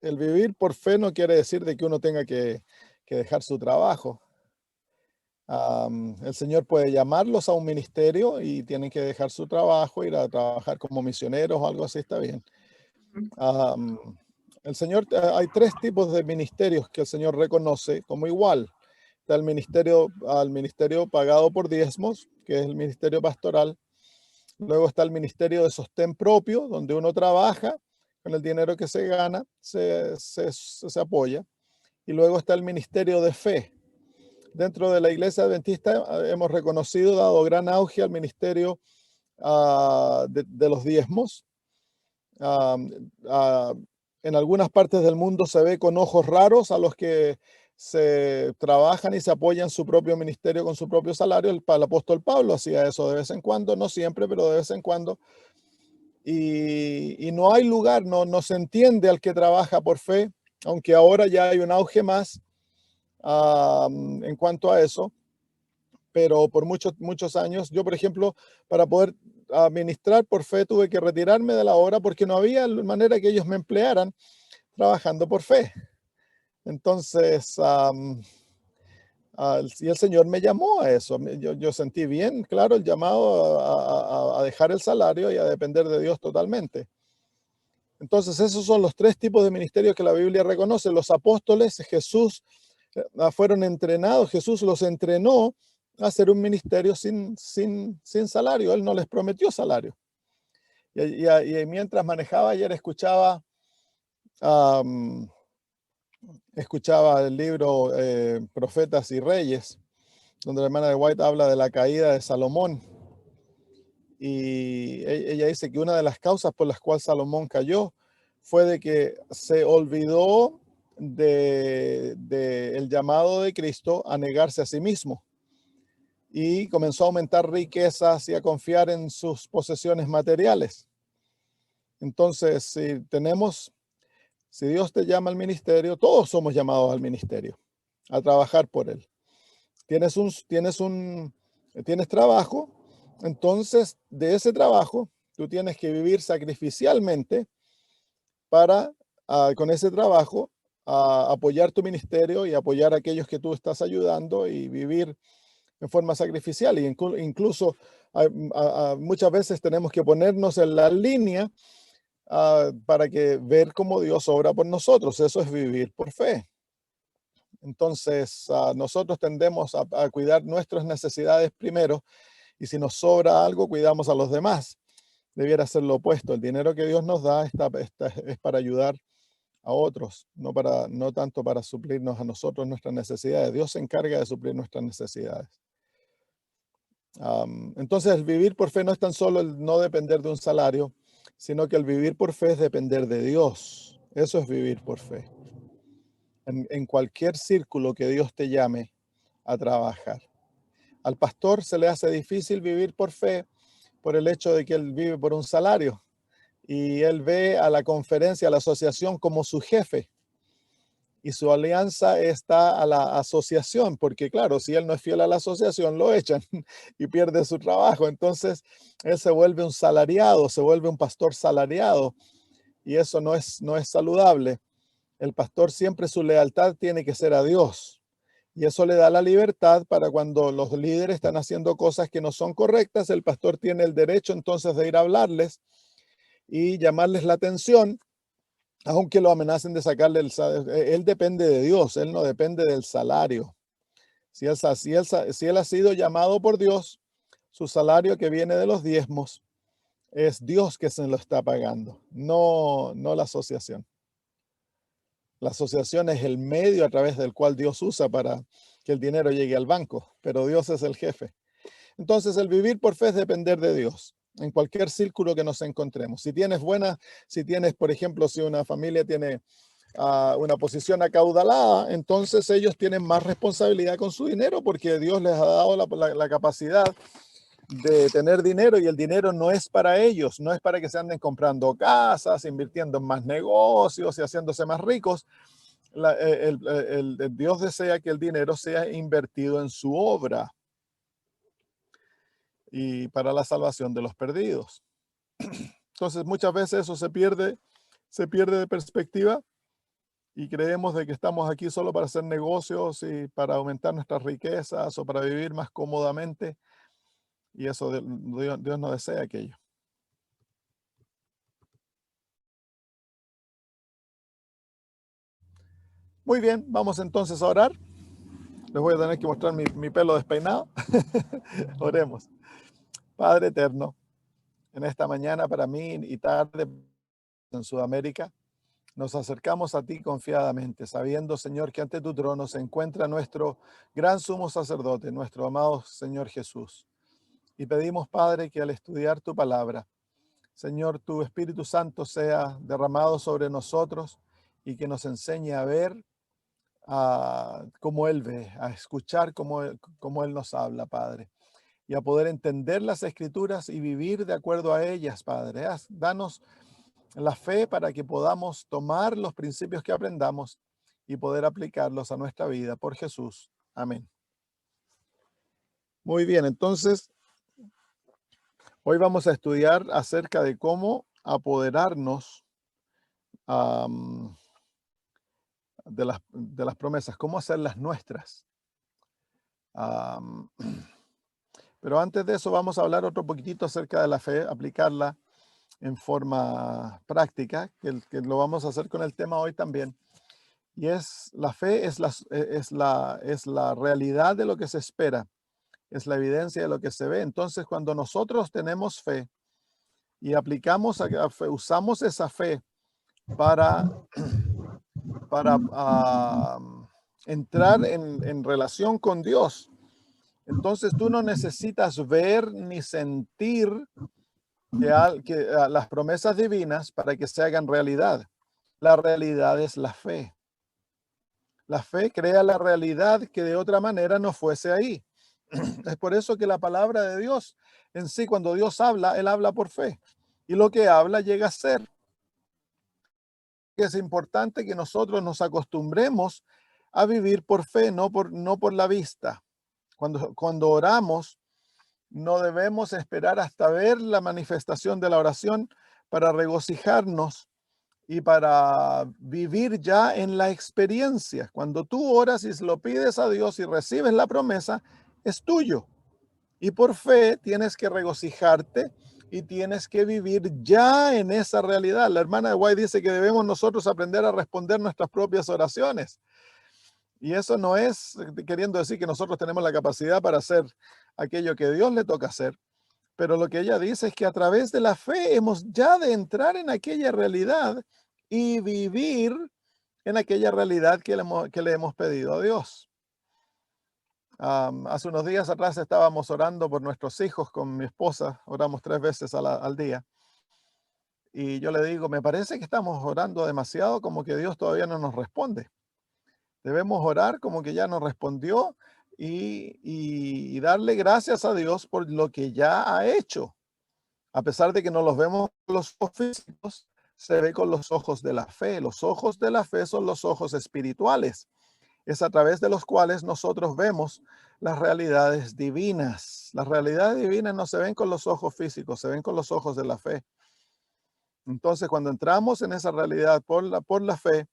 el vivir por fe no quiere decir de que uno tenga que dejar su trabajo. El Señor puede llamarlos a un ministerio y tienen que dejar su trabajo, ir a trabajar como misioneros o algo así, está bien. Ujú. Am, el Señor, hay tres tipos de ministerios que el Señor reconoce como igual. Está el ministerio pagado por diezmos, que es el ministerio pastoral. Luego está el ministerio de sostén propio, donde uno trabaja con el dinero que se gana, se apoya. Y luego está el ministerio de fe. Dentro de la iglesia adventista hemos reconocido, dado gran auge al ministerio de los diezmos. Ah, ah, en algunas partes del mundo se ve con ojos raros a los que se trabajan y se apoyan su propio ministerio con su propio salario. El apóstol Pablo hacía eso de vez en cuando, no siempre, pero de vez en cuando. Y no hay lugar, no se entiende al que trabaja por fe, aunque ahora ya hay un auge más en cuanto a eso, pero por muchos años, yo por ejemplo, para poder administrar por fe tuve que retirarme de la obra porque no había manera que ellos me emplearan trabajando por fe. Entonces, y el Señor me llamó a eso. Yo sentí bien, claro, el llamado a dejar el salario y a depender de Dios totalmente. Entonces, esos son los tres tipos de ministerios que la Biblia reconoce. Los apóstoles, Jesús, fueron entrenados, Jesús los entrenó a hacer un ministerio sin salario. Él no les prometió salario. Y mientras manejaba ayer am, escuchaba el libro Profetas y Reyes, donde la hermana de White habla de la caída de Salomón. Y ella dice que una de las causas por las cuales Salomón cayó fue de que se olvidó el llamado de Cristo a negarse a sí mismo y comenzó a aumentar riquezas y a confiar en sus posesiones materiales. Entonces, si Dios te llama al ministerio, todos somos llamados al ministerio, a trabajar por él. Tienes trabajo, entonces de ese trabajo tú tienes que vivir sacrificialmente para, con ese trabajo, apoyar tu ministerio y apoyar a aquellos que tú estás ayudando y vivir en forma sacrificial. Y incluso muchas veces tenemos que ponernos en la línea para que ver cómo Dios obra por nosotros. Eso es vivir por fe. Entonces, nosotros tendemos a cuidar nuestras necesidades primero y si nos sobra algo, cuidamos a los demás. Debiera ser lo opuesto. El dinero que Dios nos da es para ayudar a otros, no tanto para suplirnos a nosotros nuestras necesidades. Dios se encarga de suplir nuestras necesidades. Entonces, el vivir por fe no es tan solo el no depender de un salario, sino que el vivir por fe es depender de Dios. Eso es vivir por fe. En cualquier círculo que Dios te llame a trabajar. Al pastor se le hace difícil vivir por fe por el hecho de que él vive por un salario y él ve a la conferencia, a la asociación como su jefe y su alianza está a la asociación, porque claro, si él no es fiel a la asociación, lo echan y pierde su trabajo. Entonces, él se vuelve un salariado, se vuelve un pastor salariado y eso no es saludable. El pastor siempre su lealtad tiene que ser a Dios. Y eso le da la libertad para cuando los líderes están haciendo cosas que no son correctas, el pastor tiene el derecho entonces de ir a hablarles y llamarles la atención, aunque lo amenacen de sacarle el salario. Él depende de Dios, él no depende del salario. Si él ha sido llamado por Dios, su salario que viene de los diezmos es Dios que se lo está pagando, no la asociación. La asociación es el medio a través del cual Dios usa para que el dinero llegue al banco, pero Dios es el jefe. Entonces, el vivir por fe es depender de Dios en cualquier círculo que nos encontremos. Si tienes, por ejemplo, si una familia tiene una posición acaudalada, entonces ellos tienen más responsabilidad con su dinero porque Dios les ha dado la capacidad de tener dinero y el dinero no es para ellos, no es para que se anden comprando casas, invirtiendo en más negocios y haciéndose más ricos. El Dios desea que el dinero sea invertido en su obra y para la salvación de los perdidos. Entonces muchas veces eso se pierde de perspectiva y creemos de que estamos aquí solo para hacer negocios y para aumentar nuestras riquezas o para vivir más cómodamente, y eso Dios no desea aquello. Muy bien, vamos entonces a orar. Les voy a tener que mostrar mi pelo despeinado. Oremos. Padre eterno, en esta mañana para mí y tarde en Sudamérica, nos acercamos a ti confiadamente, sabiendo, Señor, que ante tu trono se encuentra nuestro gran sumo sacerdote, nuestro amado Señor Jesús. Y pedimos, Padre, que al estudiar tu palabra, Señor, tu Espíritu Santo sea derramado sobre nosotros y que nos enseñe a ver como Él ve, a escuchar como Él nos habla, Padre, y a poder entender las Escrituras y vivir de acuerdo a ellas, Padre. Danos la fe para que podamos tomar los principios que aprendamos y poder aplicarlos a nuestra vida por Jesús. Amén. Muy bien, entonces hoy vamos a estudiar acerca de cómo apoderarnos am, de las promesas, cómo hacerlas nuestras. Am, pero antes de eso vamos a hablar otro poquitito acerca de la fe, aplicarla en forma práctica, que lo vamos a hacer con el tema hoy también. Y es la fe, es la realidad de lo que se espera, es la evidencia de lo que se ve. Entonces, cuando nosotros tenemos fe y aplicamos usamos esa fe para, para entrar en relación con Dios, entonces tú no necesitas ver ni sentir las promesas divinas para que se hagan realidad. La realidad es la fe. La fe crea la realidad que de otra manera no fuese ahí. Es por eso que la palabra de Dios en sí, cuando Dios habla, Él habla por fe. Y lo que habla llega a ser. Es importante que nosotros nos acostumbremos a vivir por fe, no por la vista. Cuando oramos, no debemos esperar hasta ver la manifestación de la oración para regocijarnos y para vivir ya en la experiencia. Cuando tú oras y se lo pides a Dios y recibes la promesa, es tuyo. Y por fe tienes que regocijarte y tienes que vivir ya en esa realidad. La hermana de White dice que debemos nosotros aprender a responder nuestras propias oraciones. Y eso no es queriendo decir que nosotros tenemos la capacidad para hacer aquello que Dios le toca hacer, pero lo que ella dice es que a través de la fe hemos ya de entrar en aquella realidad y vivir en aquella realidad que le hemos pedido a Dios. Hace unos días atrás estábamos orando por nuestros hijos con mi esposa, oramos 3 veces al día. Y yo le digo, me parece que estamos orando demasiado como que Dios todavía no nos responde. Debemos orar como que ya nos respondió y darle gracias a Dios por lo que ya ha hecho. A pesar de que no los vemos con los ojos físicos, se ve con los ojos de la fe. Los ojos de la fe son los ojos espirituales. Es a través de los cuales nosotros vemos las realidades divinas. Las realidades divinas no se ven con los ojos físicos, se ven con los ojos de la fe. Entonces, cuando entramos en esa realidad por la fe,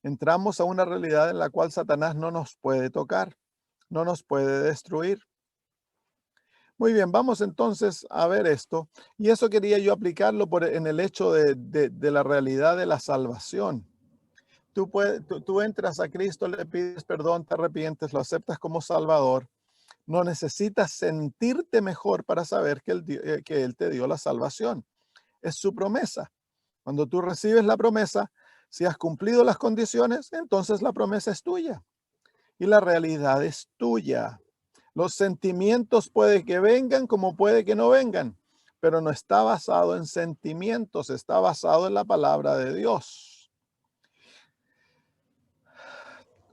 entramos a una realidad en la cual Satanás no nos puede tocar, no nos puede destruir. Muy bien, vamos entonces a ver esto. Y eso quería yo aplicarlo en el hecho de la realidad de la salvación. Tú entras a Cristo, le pides perdón, te arrepientes, lo aceptas como Salvador. No necesitas sentirte mejor para saber que Él te dio la salvación. Es su promesa. Cuando tú recibes la promesa, si has cumplido las condiciones, entonces la promesa es tuya. Y la realidad es tuya. Los sentimientos puede que vengan como puede que no vengan, pero no está basado en sentimientos, está basado en la palabra de Dios.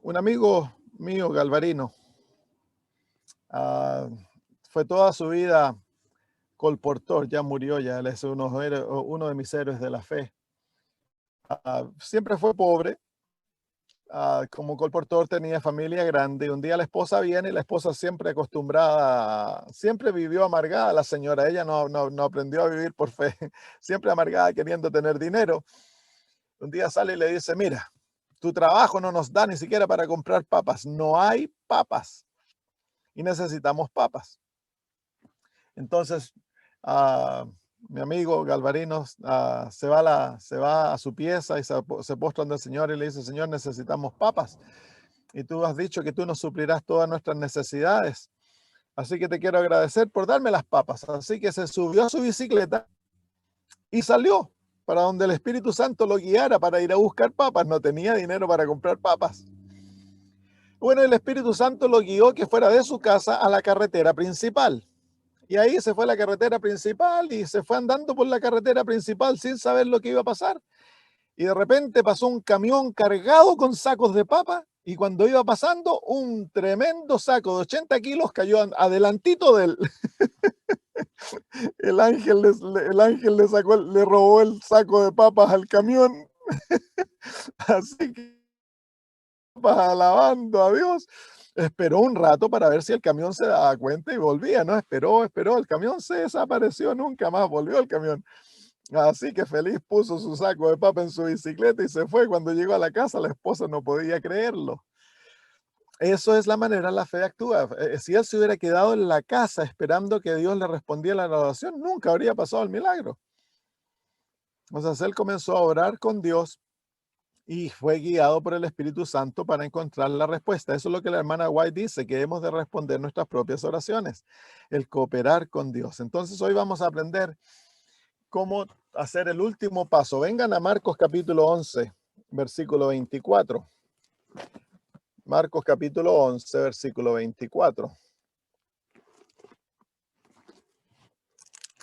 Un amigo mío, Galvarino, fue toda su vida colportor, ya murió, ya él es uno de mis héroes de la fe. Siempre fue pobre, como colportor tenía familia grande. Un día la esposa viene y la esposa siempre acostumbrada, siempre vivió amargada la señora. Ella no aprendió a vivir por fe, siempre amargada queriendo tener dinero. Un día sale y le dice, mira, tu trabajo no nos da ni siquiera para comprar papas. No hay papas y necesitamos papas. Entonces, ah, mi amigo Galvarino se va a su pieza y se postra ante el Señor y le dice, Señor, necesitamos papas. Y tú has dicho que tú nos suplirás todas nuestras necesidades. Así que te quiero agradecer por darme las papas. Así que se subió a su bicicleta y salió para donde el Espíritu Santo lo guiara para ir a buscar papas. No tenía dinero para comprar papas. Bueno, el Espíritu Santo lo guió que fuera de su casa a la carretera principal. Y ahí se fue a la carretera principal y se fue andando por la carretera principal sin saber lo que iba a pasar. Y de repente pasó un camión cargado con sacos de papa y cuando iba pasando un tremendo saco de 80 kilos cayó adelantito de él. El ángel le robó el saco de papas al camión. Así que alabando a Dios. Esperó un rato para ver si el camión se daba cuenta y volvía, ¿no? Esperó, el camión se desapareció, nunca más volvió el camión. Así que feliz puso su saco de papa en su bicicleta y se fue. Cuando llegó a la casa, la esposa no podía creerlo. Eso es la manera la fe actúa. Si él se hubiera quedado en la casa esperando que Dios le respondiera la oración, nunca habría pasado el milagro. Entonces él comenzó a orar con Dios y fue guiado por el Espíritu Santo para encontrar la respuesta. Eso es lo que la hermana White dice, que hemos de responder nuestras propias oraciones, el cooperar con Dios. Entonces hoy vamos a aprender cómo hacer el último paso. Vengan a Marcos capítulo 11, versículo 24. Marcos capítulo 11, versículo 24.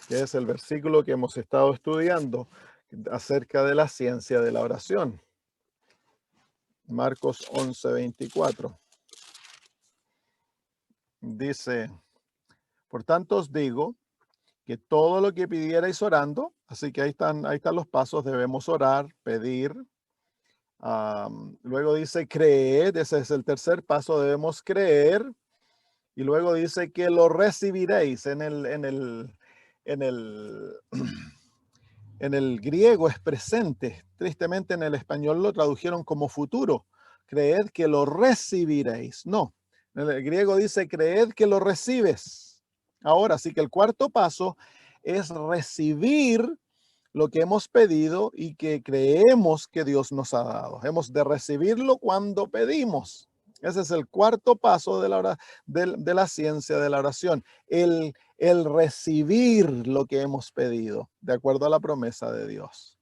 Que es el versículo que hemos estado estudiando acerca de la ciencia de la oración. Marcos 11, 24. Dice, por tanto os digo que todo lo que pidierais orando, así que ahí están los pasos, debemos orar, pedir. Luego dice creed, ese es el tercer paso, debemos creer. Y luego dice que lo recibiréis en el en el griego es presente. Tristemente en el español lo tradujeron como futuro. Creed que lo recibiréis. No, en el griego dice creed que lo recibes. Ahora sí que el cuarto paso es recibir lo que hemos pedido y que creemos que Dios nos ha dado. Hemos de recibirlo cuando pedimos. Ese es el cuarto paso de la ciencia de la oración, el recibir lo que hemos pedido, de acuerdo a la promesa de Dios.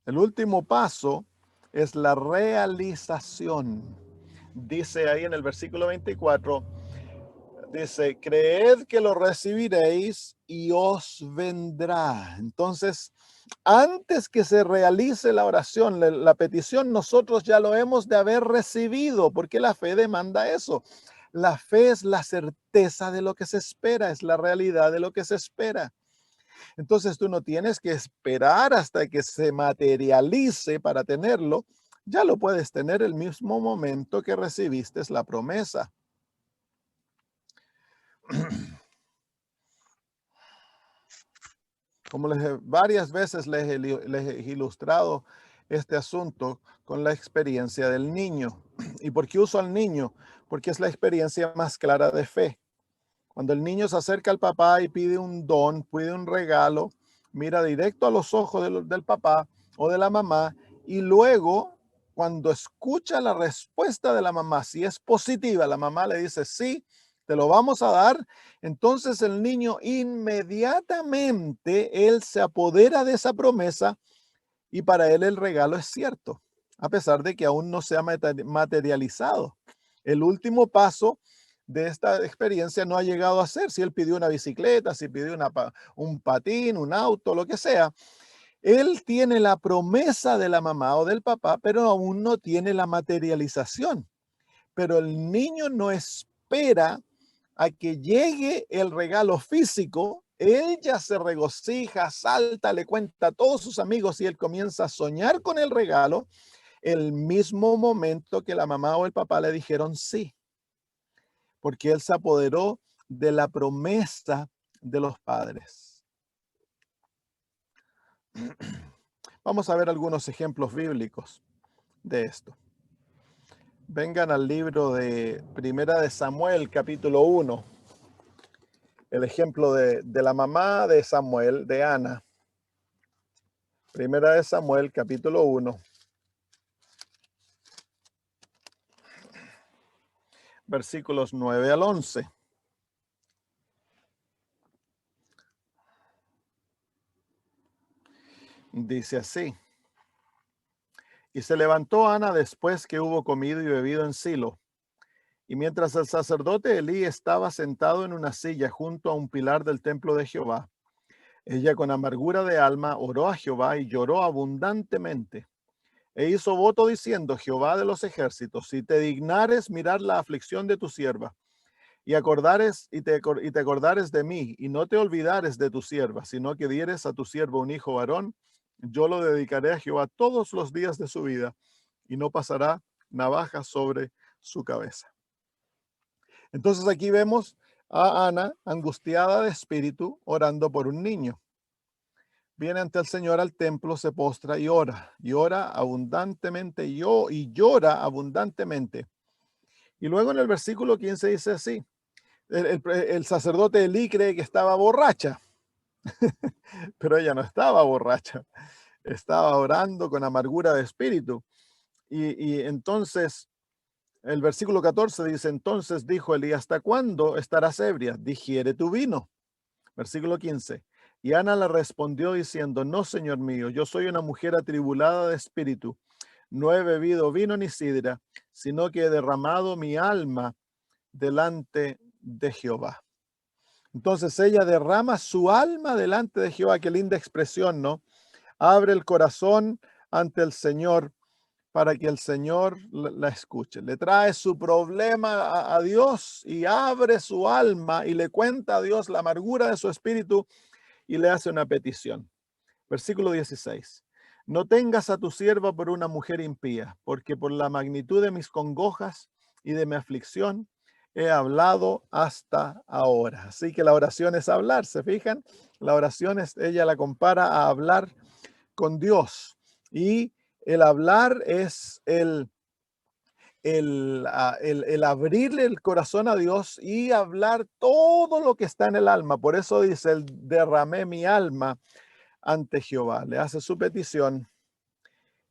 El último paso es la realización. Dice ahí en el versículo 24, dice, creed que lo recibiréis y os vendrá. Entonces, antes que se realice la oración, la petición, nosotros ya lo hemos de haber recibido, porque la fe demanda eso. La fe es la certeza de lo que se espera, es la realidad de lo que se espera. Entonces tú no tienes que esperar hasta que se materialice para tenerlo, ya lo puedes tener el mismo momento que recibiste la promesa. Como varias veces les he ilustrado este asunto con la experiencia del niño. ¿Y por qué uso al niño? Porque es la experiencia más clara de fe. Cuando el niño se acerca al papá y pide un don, pide un regalo, mira directo a los ojos del papá o de la mamá y luego, cuando escucha la respuesta de la mamá, si es positiva, la mamá le dice, sí, te lo vamos a dar, entonces el niño inmediatamente, él se apodera de esa promesa y para él el regalo es cierto, a pesar de que aún no se ha materializado. El último paso de esta experiencia no ha llegado a ser. Si él pidió una bicicleta, si pidió un patín, un auto, lo que sea, él tiene la promesa de la mamá o del papá, pero aún no tiene la materialización. Pero el niño no espera a que llegue el regalo físico. Él ya se regocija, salta, le cuenta a todos sus amigos y él comienza a soñar con el regalo el mismo momento que la mamá o el papá le dijeron sí, porque él se apoderó de la promesa de los padres. Vamos a ver algunos ejemplos bíblicos de esto. Vengan al libro de Primera de Samuel, capítulo 1. El ejemplo de la mamá de Samuel, de Ana. Primera de Samuel, capítulo 1. Versículos 9 al 11. Dice así. Y se levantó Ana después que hubo comido y bebido en Silo. Y mientras el sacerdote Elí estaba sentado en una silla junto a un pilar del templo de Jehová, ella con amargura de alma oró a Jehová y lloró abundantemente. E hizo voto diciendo: Jehová de los ejércitos, si te dignares mirar la aflicción de tu sierva, y te acordares de mí, y no te olvidares de tu sierva, sino que dieres a tu siervo un hijo varón, yo lo dedicaré a Jehová todos los días de su vida, y no pasará navaja sobre su cabeza. Entonces aquí vemos a Ana, angustiada de espíritu, orando por un niño. Viene ante el Señor al templo, se postra y ora abundantemente, y llora abundantemente. Y luego en el versículo 15 dice así: el sacerdote Elí cree que estaba borracha, pero ella no estaba borracha, estaba orando con amargura de espíritu. Y entonces el versículo 14 dice: entonces dijo Elí, ¿hasta cuándo estarás ebria? Digiere tu vino. Versículo 15. Y Ana le respondió diciendo: no, señor mío, yo soy una mujer atribulada de espíritu. No he bebido vino ni sidra, sino que he derramado mi alma delante de Jehová. Entonces ella derrama su alma delante de Jehová. Qué linda expresión, ¿no? Abre el corazón ante el Señor para que el Señor la escuche. Le trae su problema a Dios y abre su alma y le cuenta a Dios la amargura de su espíritu y le hace una petición. Versículo 16. No tengas a tu sierva por una mujer impía, porque por la magnitud de mis congojas y de mi aflicción he hablado hasta ahora. Así que la oración es hablar, ¿se fijan? La oración es, ella la compara a hablar con Dios. Y el hablar es el abrirle el corazón a Dios y hablar todo lo que está en el alma. Por eso dice: el derramé mi alma ante Jehová. Le hace su petición.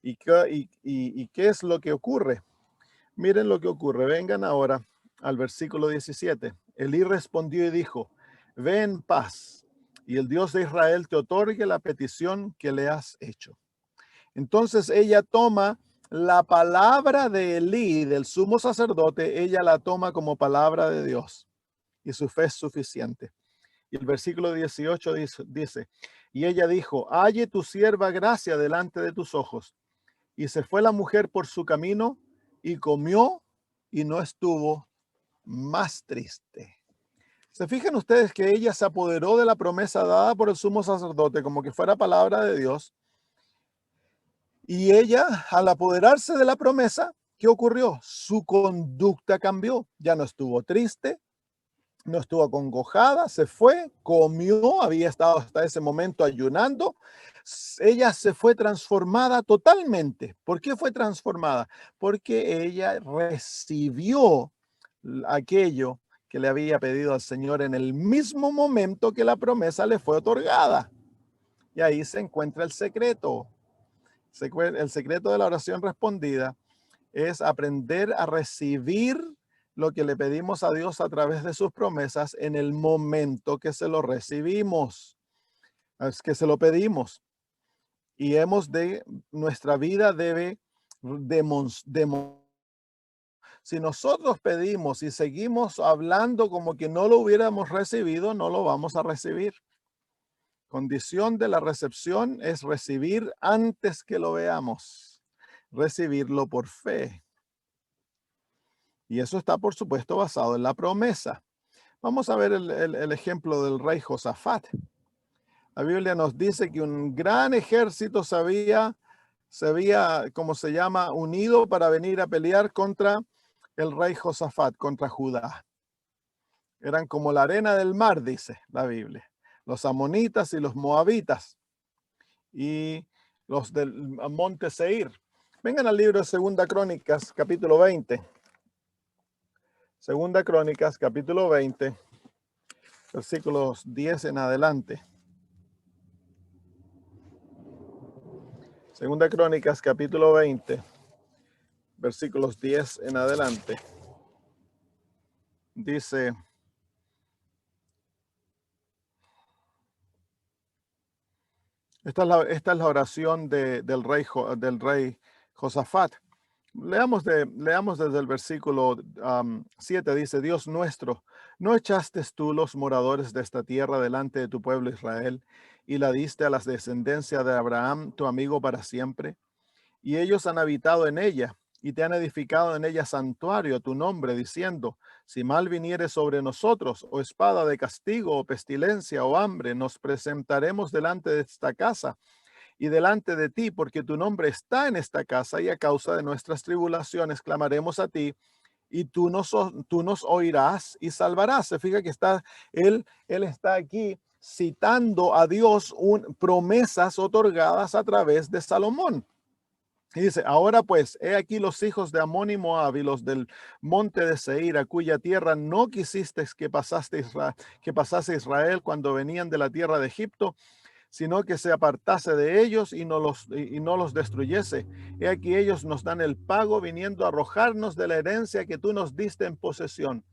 ¿Y qué es lo que ocurre? Miren lo que ocurre. Vengan ahora al versículo 17. Elí respondió y dijo: ve en paz, y el Dios de Israel te otorgue la petición que le has hecho. Entonces ella toma la palabra de Elí, del sumo sacerdote, ella la toma como palabra de Dios, y su fe es suficiente. Y el versículo 18 dice: y ella dijo: halle tu sierva gracia delante de tus ojos. Y se fue la mujer por su camino y comió y no estuvo más triste. ¿Se fijan ustedes que ella se apoderó de la promesa dada por el sumo sacerdote como que fuera palabra de Dios? Y ella, al apoderarse de la promesa, ¿qué ocurrió? Su conducta cambió. Ya no estuvo triste, no estuvo acongojada, se fue, comió, había estado hasta ese momento ayunando. Ella se fue transformada totalmente. ¿Por qué fue transformada? Porque ella recibió aquello que le había pedido al Señor en el mismo momento que la promesa le fue otorgada. Y ahí se encuentra el secreto. El secreto de la oración respondida es aprender a recibir lo que le pedimos a Dios a través de sus promesas en el momento que se lo recibimos, es que se lo pedimos. Y nuestra vida debe si nosotros pedimos y seguimos hablando como que no lo hubiéramos recibido, no lo vamos a recibir. Condición de la recepción es recibir antes que lo veamos, recibirlo por fe. Y eso está, por supuesto, basado en la promesa. Vamos a ver el ejemplo del rey Josafat. La Biblia nos dice que un gran ejército se había, como se llama, unido para venir a pelear contra el rey Josafat, contra Judá. Eran como la arena del mar, dice la Biblia, los amonitas y los moabitas. y los del monte Seir. Vengan al libro de Segunda Crónicas, capítulo 20. Segunda Crónicas, capítulo 20, versículos 10 en adelante. Segunda Crónicas, capítulo 20, versículos 10 en adelante. Dice: esta es la oración del rey Josafat. Leamos desde el versículo 7, dice: Dios nuestro, ¿no echaste tú los moradores de esta tierra delante de tu pueblo Israel y la diste a la descendencia de Abraham, tu amigo, para siempre? Y ellos han habitado en ella y te han edificado en ella santuario a tu nombre, diciendo: si mal viniere sobre nosotros, o espada de castigo, o pestilencia, o hambre, nos presentaremos delante de esta casa y delante de ti, porque tu nombre está en esta casa, y a causa de nuestras tribulaciones clamaremos a ti, y tú nos oirás y salvarás. Se fija que él está aquí citando a Dios promesas otorgadas a través de Salomón. Y dice: ahora pues, he aquí los hijos de Amón y Moab y los del monte de Seir, a cuya tierra no quisiste que pasase Israel cuando venían de la tierra de Egipto, sino que se apartase de ellos y no los destruyese. He aquí ellos nos dan el pago, viniendo a arrojarnos de la herencia que tú nos diste en posesión.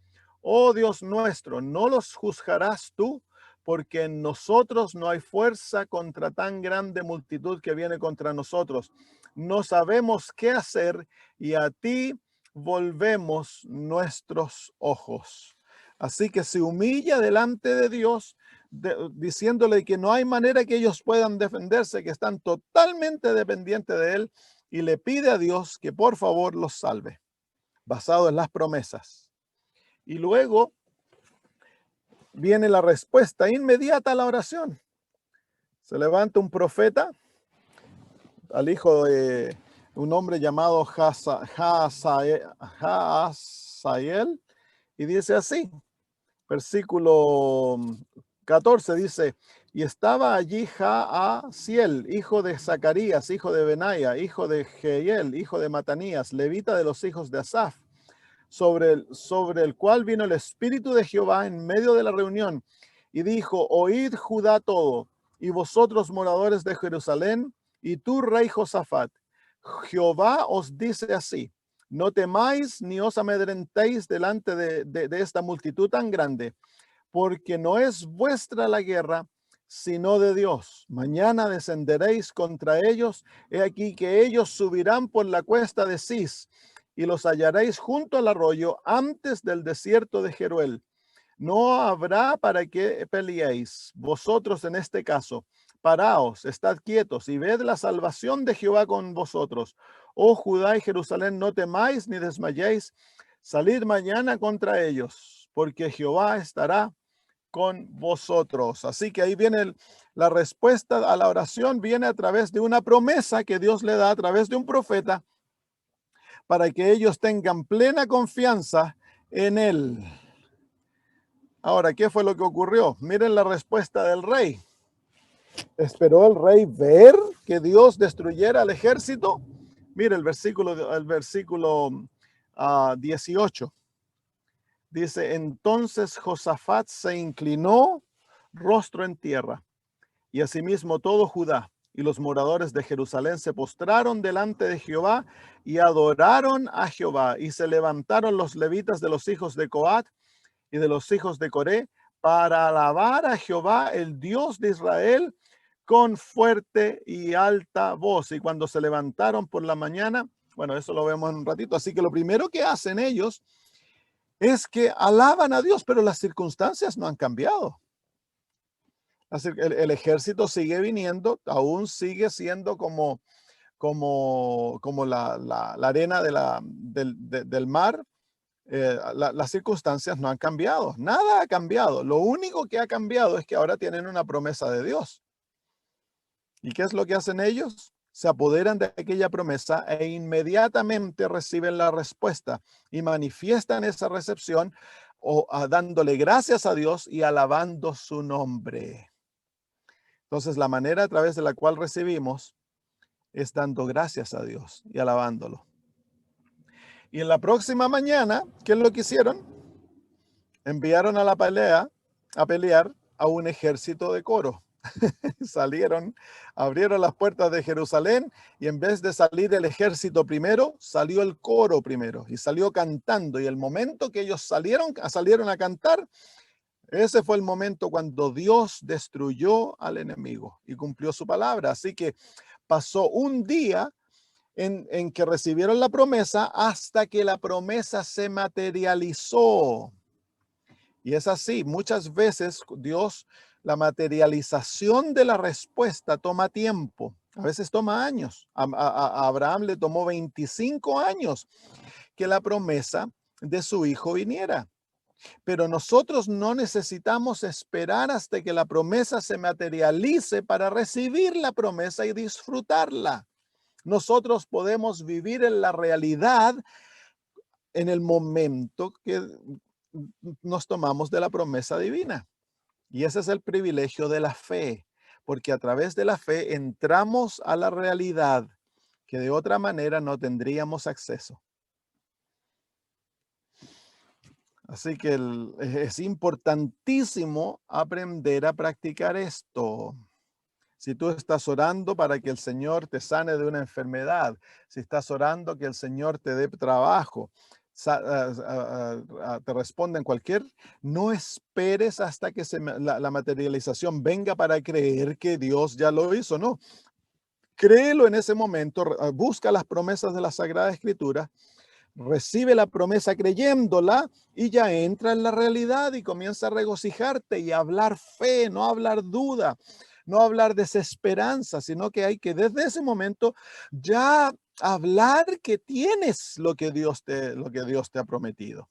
Oh Dios nuestro, ¿no los juzgarás tú? Porque en nosotros no hay fuerza contra tan grande multitud que viene contra nosotros. No sabemos qué hacer, y a ti volvemos nuestros ojos. Así que se humilla delante de Dios, diciéndole que no hay manera que ellos puedan defenderse, que están totalmente dependientes de él, y le pide a Dios que por favor los salve, basado en las promesas. Y luego viene la respuesta inmediata a la oración. Se levanta un profeta, al hijo de un hombre llamado Hazael, y dice así, versículo 14, dice: y estaba allí Jaasiel, hijo de Zacarías, hijo de Benaia, hijo de Jehiel, hijo de Matanías, levita de los hijos de Asaf, sobre el cual vino el Espíritu de Jehová en medio de la reunión, y dijo: oíd Judá todo, y vosotros moradores de Jerusalén, y tú, rey Josafat, Jehová os dice así: no temáis ni os amedrentéis delante de esta multitud tan grande, porque no es vuestra la guerra, sino de Dios. Mañana descenderéis contra ellos. He aquí que ellos subirán por la cuesta de Cis, y los hallaréis junto al arroyo, antes del desierto de Jeruel. No habrá para qué peleéis vosotros en este caso. Paraos, estad quietos, y ved la salvación de Jehová con vosotros. Oh Judá y Jerusalén, no temáis ni desmayéis. Salid mañana contra ellos, porque Jehová estará con vosotros. Así que ahí viene la respuesta a la oración, viene a través de una promesa que Dios le da a través de un profeta, para que ellos tengan plena confianza en él. Ahora, ¿qué fue lo que ocurrió? Miren la respuesta del rey. ¿Esperó el rey ver que Dios destruyera al ejército? Mire el versículo 18. Dice: entonces Josafat se inclinó rostro en tierra, y asimismo todo Judá y los moradores de Jerusalén se postraron delante de Jehová y adoraron a Jehová. Y se levantaron los levitas de los hijos de Coat y de los hijos de Coré para alabar a Jehová, el Dios de Israel, con fuerte y alta voz. Y cuando se levantaron por la mañana, bueno, eso lo vemos en un ratito. Así que lo primero que hacen ellos es que alaban a Dios, pero las circunstancias no han cambiado. El ejército sigue viniendo, aún sigue siendo como la arena del mar. Las circunstancias no han cambiado, nada ha cambiado. Lo único que ha cambiado es que ahora tienen una promesa de Dios. ¿Y qué es lo que hacen ellos? Se apoderan de aquella promesa e inmediatamente reciben la respuesta y manifiestan esa recepción, dándole gracias a Dios y alabando su nombre. Entonces, la manera a través de la cual recibimos es dando gracias a Dios y alabándolo. Y en la próxima mañana, ¿qué es lo que hicieron? Enviaron a pelear a un ejército de coro. Salieron, abrieron las puertas de Jerusalén y en vez de salir el ejército primero, salió el coro primero y salió cantando. Y el momento que ellos salieron a cantar, ese fue el momento cuando Dios destruyó al enemigo y cumplió su palabra. Así que pasó un día en que recibieron la promesa hasta que la promesa se materializó. Y es así, muchas veces Dios, la materialización de la respuesta toma tiempo, a veces toma años. A Abraham le tomó 25 años que la promesa de su hijo viniera. Pero nosotros no necesitamos esperar hasta que la promesa se materialice para recibir la promesa y disfrutarla. Nosotros podemos vivir en la realidad en el momento que nos tomamos de la promesa divina. Y ese es el privilegio de la fe, porque a través de la fe entramos a la realidad que de otra manera no tendríamos acceso. Así que es importantísimo aprender a practicar esto. Si tú estás orando para que el Señor te sane de una enfermedad, si estás orando que el Señor te dé trabajo, te responda en cualquier, no esperes hasta que la materialización venga para creer que Dios ya lo hizo, no. Créelo en ese momento, busca las promesas de la Sagrada Escritura, recibe la promesa creyéndola y ya entra en la realidad y comienza a regocijarte y a hablar fe, no hablar duda, no hablar desesperanza, sino que hay que desde ese momento ya hablar que tienes lo que Dios te ha prometido.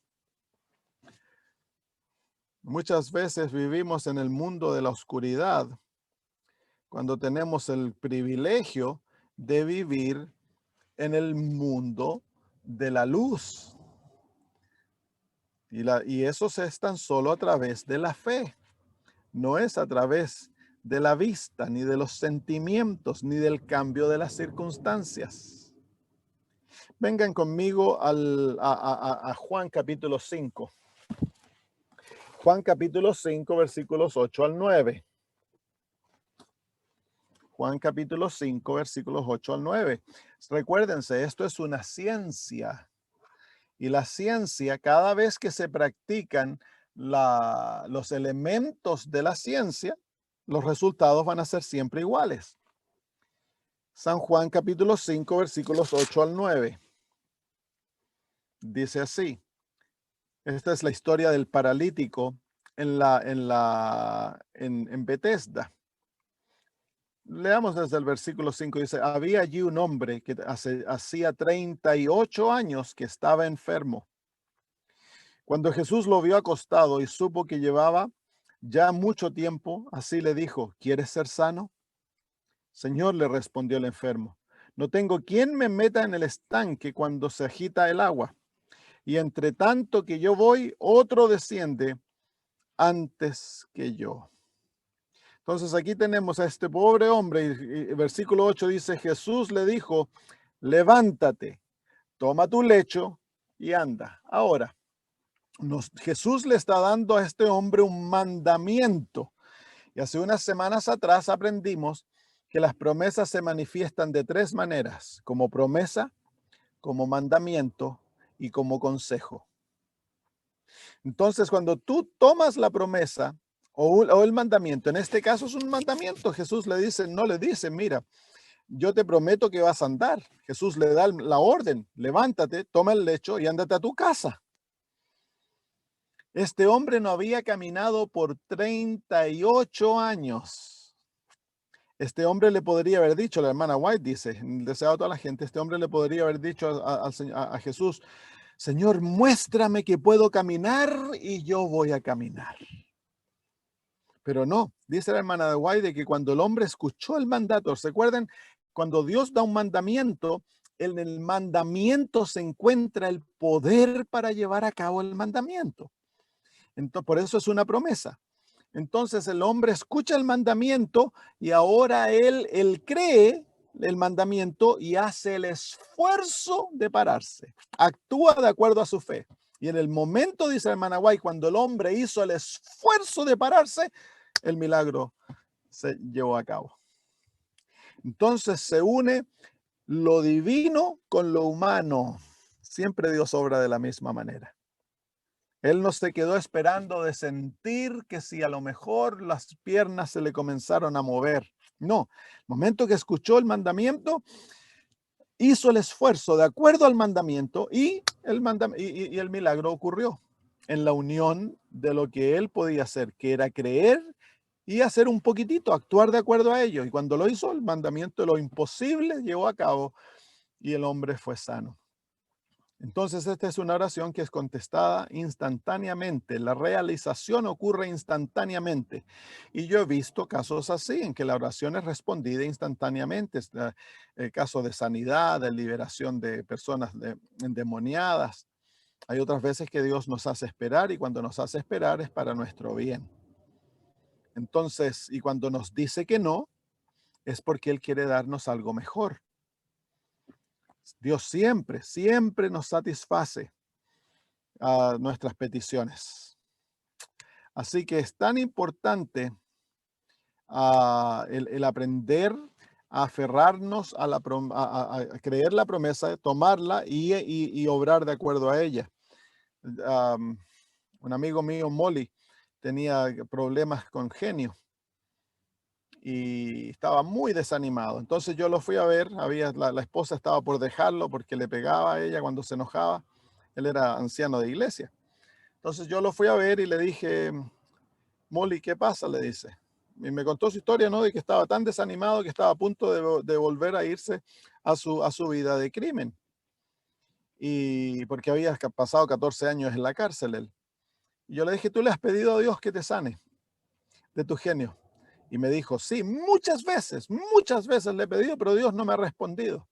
Muchas veces vivimos en el mundo de la oscuridad cuando tenemos el privilegio de vivir en el mundo de la luz. Y eso es tan solo a través de la fe, no es a través de la vista, ni de los sentimientos, ni del cambio de las circunstancias. Vengan conmigo a Juan capítulo 5. Juan capítulo 5, versículos 8 al 9. Juan capítulo 5, versículos 8 al 9. Recuérdense, esto es una ciencia. Y la ciencia, cada vez que se practican los elementos de la ciencia, los resultados van a ser siempre iguales. San Juan capítulo 5, versículos 8 al 9. Dice así. Esta es la historia del paralítico en Betesda. Leamos desde el versículo 5. Dice, había allí un hombre que hacía 38 años que estaba enfermo. Cuando Jesús lo vio acostado y supo que llevaba ya mucho tiempo, así le dijo, ¿quieres ser sano? Señor, le respondió el enfermo, no tengo quien me meta en el estanque cuando se agita el agua. Y entre tanto que yo voy, otro desciende antes que yo. Entonces aquí tenemos a este pobre hombre y versículo 8 dice, Jesús le dijo, levántate, toma tu lecho y anda. Ahora, Jesús le está dando a este hombre un mandamiento. Y hace unas semanas atrás aprendimos que las promesas se manifiestan de tres maneras, como promesa, como mandamiento y como consejo. Entonces, cuando tú tomas la promesa o el mandamiento, en este caso es un mandamiento, Jesús no le dice, mira, yo te prometo que vas a andar. Jesús le da la orden, levántate, toma el lecho y ándate a tu casa. Este hombre no había caminado por 38 años. Este hombre le podría haber dicho, la hermana White dice, deseado a toda la gente, este hombre le podría haber dicho a Jesús, Señor, muéstrame que puedo caminar y yo voy a caminar. Pero no, dice la hermana de White que cuando el hombre escuchó el mandato, ¿se acuerdan? Cuando Dios da un mandamiento, en el mandamiento se encuentra el poder para llevar a cabo el mandamiento. Entonces, por eso es una promesa. Entonces el hombre escucha el mandamiento y ahora él cree el mandamiento y hace el esfuerzo de pararse. Actúa de acuerdo a su fe. Y en el momento, dice el hermana White, cuando el hombre hizo el esfuerzo de pararse, el milagro se llevó a cabo. Entonces se une lo divino con lo humano. Siempre Dios obra de la misma manera. Él no se quedó esperando de sentir que si a lo mejor las piernas se le comenzaron a mover. No, el momento que escuchó el mandamiento, hizo el esfuerzo de acuerdo al mandamiento y el milagro ocurrió en la unión de lo que él podía hacer, que era creer y hacer un poquitito, actuar de acuerdo a ello. Y cuando lo hizo, el mandamiento de lo imposible llevó a cabo y el hombre fue sano. Entonces, esta es una oración que es contestada instantáneamente. La realización ocurre instantáneamente. Y yo he visto casos así, en que la oración es respondida instantáneamente. El caso de sanidad, de liberación de personas endemoniadas. Hay otras veces que Dios nos hace esperar y cuando nos hace esperar es para nuestro bien. Entonces, y cuando nos dice que no, es porque Él quiere darnos algo mejor. Dios siempre, siempre nos satisface a nuestras peticiones. Así que es tan importante el aprender a aferrarnos a creer la promesa, tomarla y obrar de acuerdo a ella. Un amigo mío, Molly, tenía problemas con genio y estaba muy desanimado. Entonces yo lo fui a ver, la esposa estaba por dejarlo porque le pegaba a ella cuando se enojaba. Él era anciano de iglesia. Entonces yo lo fui a ver y le dije, Molly, ¿qué pasa? Le dice. Y me contó su historia, ¿no? De que estaba tan desanimado que estaba a punto de volver a irse a su vida de crimen. Y porque había pasado 14 años en la cárcel él. Y yo le dije, ¿tú le has pedido a Dios que te sane de tu genio? Y me dijo, sí, muchas veces le he pedido, pero Dios no me ha respondido.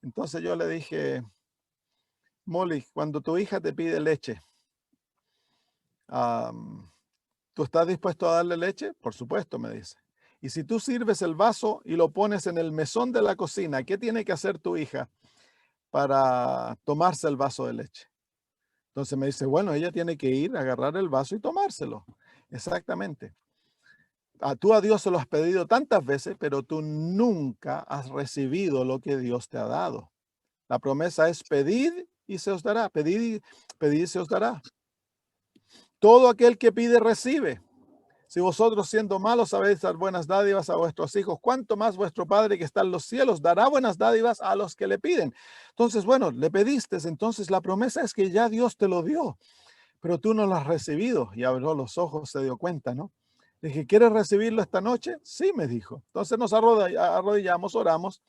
Entonces yo le dije, Molly, cuando tu hija te pide leche, ¿tú estás dispuesto a darle leche? Por supuesto, me dice. Y si tú sirves el vaso y lo pones en el mesón de la cocina, ¿qué tiene que hacer tu hija para tomarse el vaso de leche? Entonces me dice, bueno, ella tiene que ir a agarrar el vaso y tomárselo. Exactamente. Tú a Dios se lo has pedido tantas veces, pero tú nunca has recibido lo que Dios te ha dado. La promesa es pedid y se os dará. Pedid y se os dará. Todo aquel que pide, recibe. Si vosotros siendo malos sabéis dar buenas dádivas a vuestros hijos, ¿cuánto más vuestro Padre que está en los cielos dará buenas dádivas a los que le piden? Entonces, bueno, le pediste, entonces la promesa es que ya Dios te lo dio, pero tú no lo has recibido. Y abrió los ojos, se dio cuenta, ¿no? Le dije, ¿quieres recibirlo esta noche? Sí, me dijo. Entonces nos arrodillamos, oramos,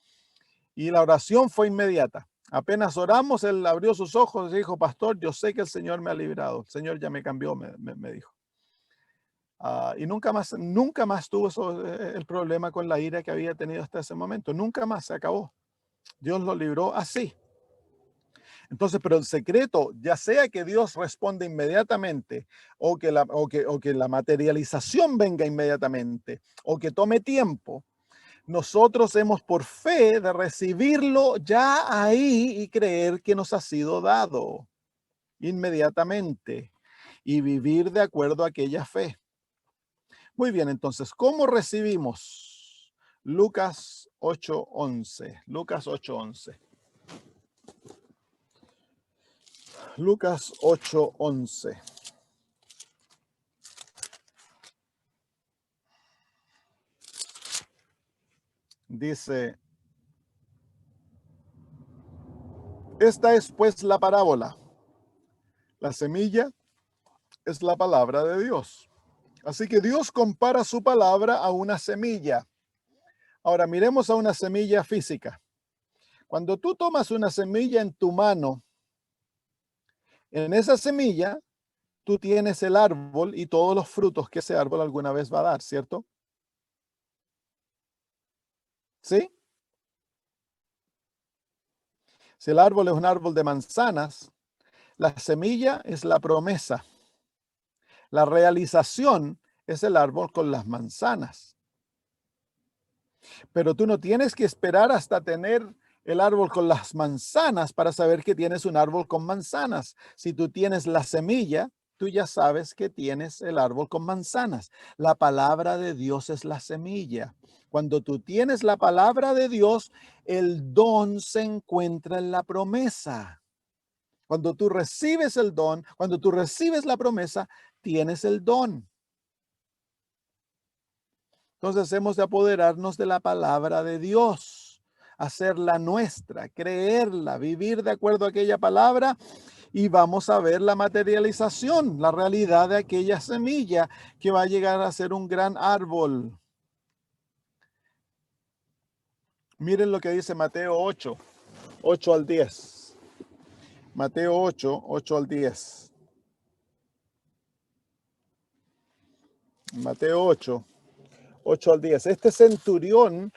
y la oración fue inmediata. Apenas oramos, él abrió sus ojos y dijo, pastor, yo sé que el Señor me ha librado. El Señor ya me cambió, me dijo. Y nunca más tuvo el problema con la ira que había tenido hasta ese momento. Nunca más, se acabó. Dios lo libró así. Entonces, pero el secreto, ya sea que Dios responda inmediatamente o que la materialización venga inmediatamente o que tome tiempo, nosotros hemos por fe de recibirlo ya ahí y creer que nos ha sido dado inmediatamente y vivir de acuerdo a aquella fe. Muy bien, entonces, ¿cómo recibimos? Lucas 8:11. Lucas 8:11. Lucas 8:11. Dice, esta es pues la parábola. La semilla es la palabra de Dios. Así que Dios compara su palabra a una semilla. Ahora miremos a una semilla física. Cuando tú tomas una semilla en tu mano, en esa semilla tú tienes el árbol y todos los frutos que ese árbol alguna vez va a dar, ¿cierto? ¿Sí? Si el árbol es un árbol de manzanas, la semilla es la promesa. La realización es el árbol con las manzanas. Pero tú no tienes que esperar hasta tener el árbol con las manzanas para saber que tienes un árbol con manzanas. Si tú tienes la semilla, tú ya sabes que tienes el árbol con manzanas. La palabra de Dios es la semilla. Cuando tú tienes la palabra de Dios, el don se encuentra en la promesa. Cuando tú recibes el don, cuando tú recibes la promesa, tienes el don. Entonces hemos de apoderarnos de la palabra de Dios, hacerla nuestra, creerla, vivir de acuerdo a aquella palabra y vamos a ver la materialización, la realidad de aquella semilla que va a llegar a ser un gran árbol. Miren lo que dice Mateo 8, 8 al 10. Mateo 8, 8 al 10. Mateo 8, 8 al 10. Este centurión,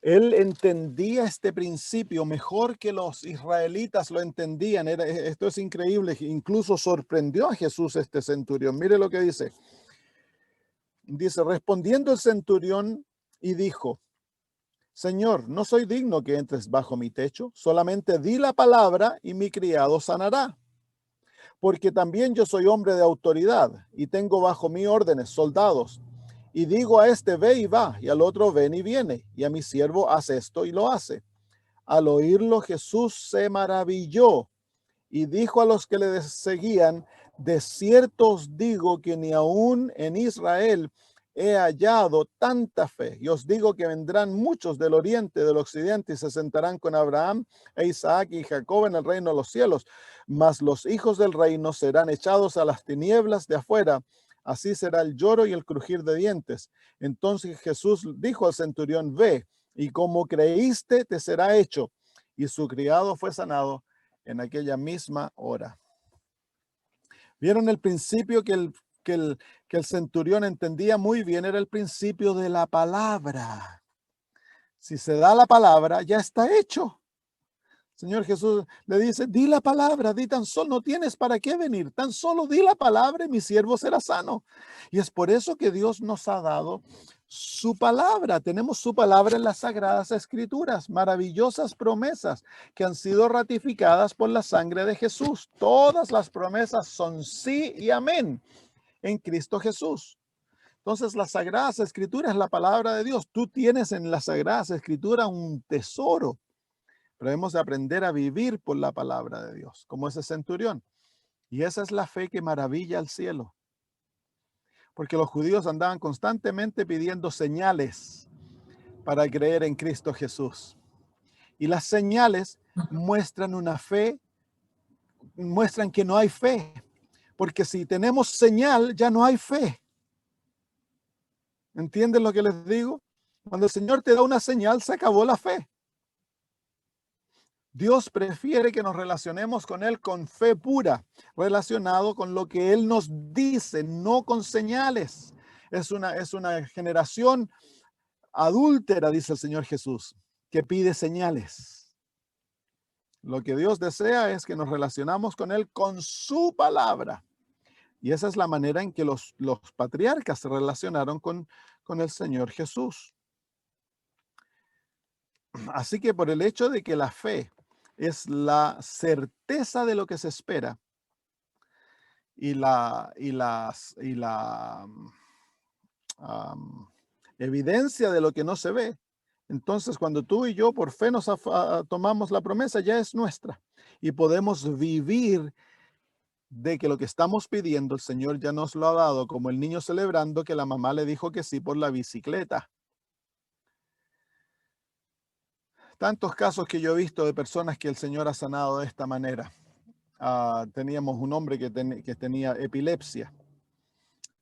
él entendía este principio mejor que los israelitas lo entendían. Esto es increíble. Incluso sorprendió a Jesús este centurión. Mire lo que dice. Dice, respondiendo el centurión y dijo, Señor, no soy digno que entres bajo mi techo. Solamente di la palabra y mi criado sanará. Porque también yo soy hombre de autoridad y tengo bajo mí órdenes, soldados. Y digo a este, ve y va, y al otro, ven y viene, y a mi siervo, haz esto y lo hace. Al oírlo, Jesús se maravilló y dijo a los que le seguían, de cierto os digo que ni aún en Israel he hallado tanta fe. Y os digo que vendrán muchos del oriente, del occidente, y se sentarán con Abraham e Isaac y Jacob en el reino de los cielos. Mas los hijos del reino serán echados a las tinieblas de afuera. Así será el lloro y el crujir de dientes. Entonces Jesús dijo al centurión, ve, y como creíste, te será hecho. Y su criado fue sanado en aquella misma hora. ¿Vieron el principio que el centurión entendía muy bien? Era el principio de la palabra. Si se da la palabra, ya está hecho. Señor Jesús le dice, di la palabra, di tan solo, no tienes para qué venir, tan solo di la palabra y mi siervo será sano. Y es por eso que Dios nos ha dado su palabra. Tenemos su palabra en las Sagradas Escrituras, maravillosas promesas que han sido ratificadas por la sangre de Jesús. Todas las promesas son sí y amén en Cristo Jesús. Entonces, las Sagradas Escrituras es la palabra de Dios. Tú tienes en las Sagradas Escrituras un tesoro. Pero hemos de aprender a vivir por la palabra de Dios, como ese centurión. Y esa es la fe que maravilla al cielo. Porque los judíos andaban constantemente pidiendo señales para creer en Cristo Jesús. Y las señales muestran una fe, muestran que no hay fe. Porque si tenemos señal, ya no hay fe. ¿Entienden lo que les digo? Cuando el Señor te da una señal, se acabó la fe. Dios prefiere que nos relacionemos con Él con fe pura, relacionado con lo que Él nos dice, no con señales. Es una generación adúltera, dice el Señor Jesús, que pide señales. Lo que Dios desea es que nos relacionamos con Él con su palabra. Y esa es la manera en que los patriarcas se relacionaron con el Señor Jesús. Así que por el hecho de que la fe es la certeza de lo que se espera y la evidencia de lo que no se ve. Entonces, cuando tú y yo por fe nos tomamos la promesa, ya es nuestra y podemos vivir de que lo que estamos pidiendo, el Señor ya nos lo ha dado, como el niño celebrando que la mamá le dijo que sí por la bicicleta. Tantos casos que yo he visto de personas que el Señor ha sanado de esta manera. Teníamos un hombre que tenía epilepsia.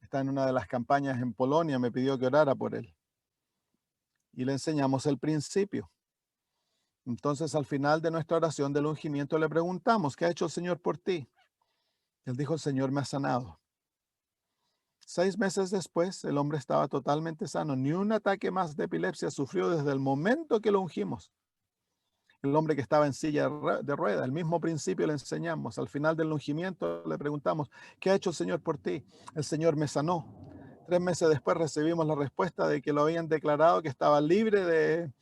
Está en una de las campañas en Polonia, me pidió que orara por él. Y le enseñamos el principio. Entonces, al final de nuestra oración del ungimiento, le preguntamos, ¿qué ha hecho el Señor por ti? Él dijo, el Señor me ha sanado. 6 meses después, el hombre estaba totalmente sano. Ni un ataque más de epilepsia sufrió desde el momento que lo ungimos. El hombre que estaba en silla de ruedas, el mismo principio le enseñamos. Al final del ungimiento le preguntamos, ¿qué ha hecho el Señor por ti? El Señor me sanó. 3 meses después recibimos la respuesta de que lo habían declarado que estaba libre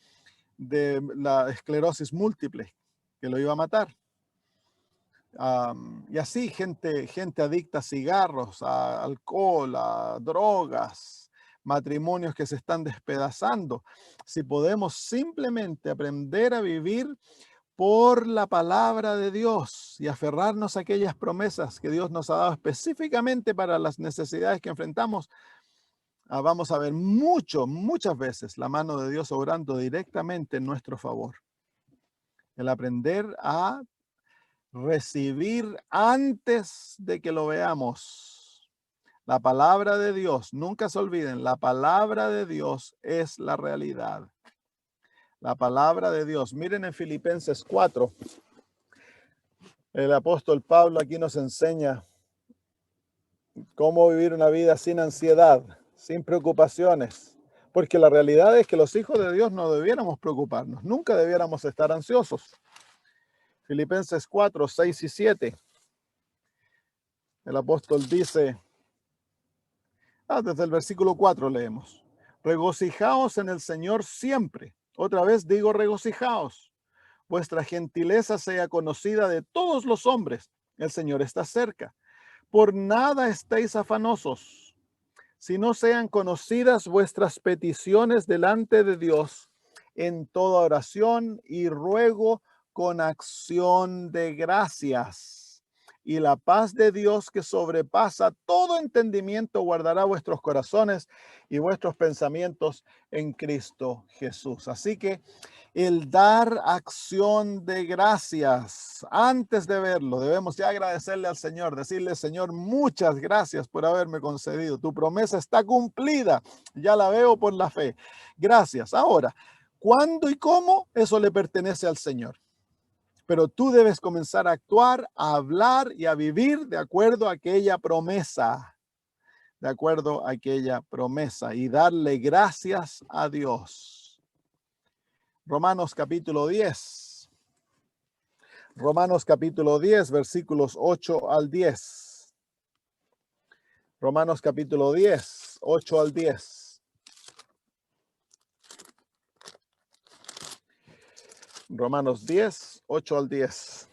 de la esclerosis múltiple, que lo iba a matar. Y así gente adicta a cigarros, a alcohol, a drogas, matrimonios que se están despedazando. Si podemos simplemente aprender a vivir por la palabra de Dios y aferrarnos a aquellas promesas que Dios nos ha dado específicamente para las necesidades que enfrentamos, vamos a ver muchas veces la mano de Dios obrando directamente en nuestro favor. El aprender a recibir antes de que lo veamos. La palabra de Dios, nunca se olviden, la palabra de Dios es la realidad. La palabra de Dios. Miren en Filipenses 4, el apóstol Pablo aquí nos enseña cómo vivir una vida sin ansiedad, sin preocupaciones. Porque la realidad es que los hijos de Dios no debiéramos preocuparnos, nunca debiéramos estar ansiosos. Filipenses 4, 6 y 7. El apóstol dice, desde el versículo 4 leemos, regocijaos en el Señor siempre. Otra vez digo regocijaos. Vuestra gentileza sea conocida de todos los hombres. El Señor está cerca. Por nada estéis afanosos, si no sean conocidas vuestras peticiones delante de Dios en toda oración y ruego con acción de gracias. Y la paz de Dios que sobrepasa todo entendimiento guardará vuestros corazones y vuestros pensamientos en Cristo Jesús. Así que el dar acción de gracias antes de verlo, debemos ya agradecerle al Señor, decirle, Señor, muchas gracias por haberme concedido. Tu promesa está cumplida, ya la veo por la fe. Gracias. Ahora, ¿cuándo y cómo? Eso le pertenece al Señor. Pero tú debes comenzar a actuar, a hablar y a vivir de acuerdo a aquella promesa, y darle gracias a Dios. Romanos capítulo 10. Romanos capítulo 10, versículos 8 al 10. Romanos capítulo 10, 8 al 10. Romanos 10, 8 al 10.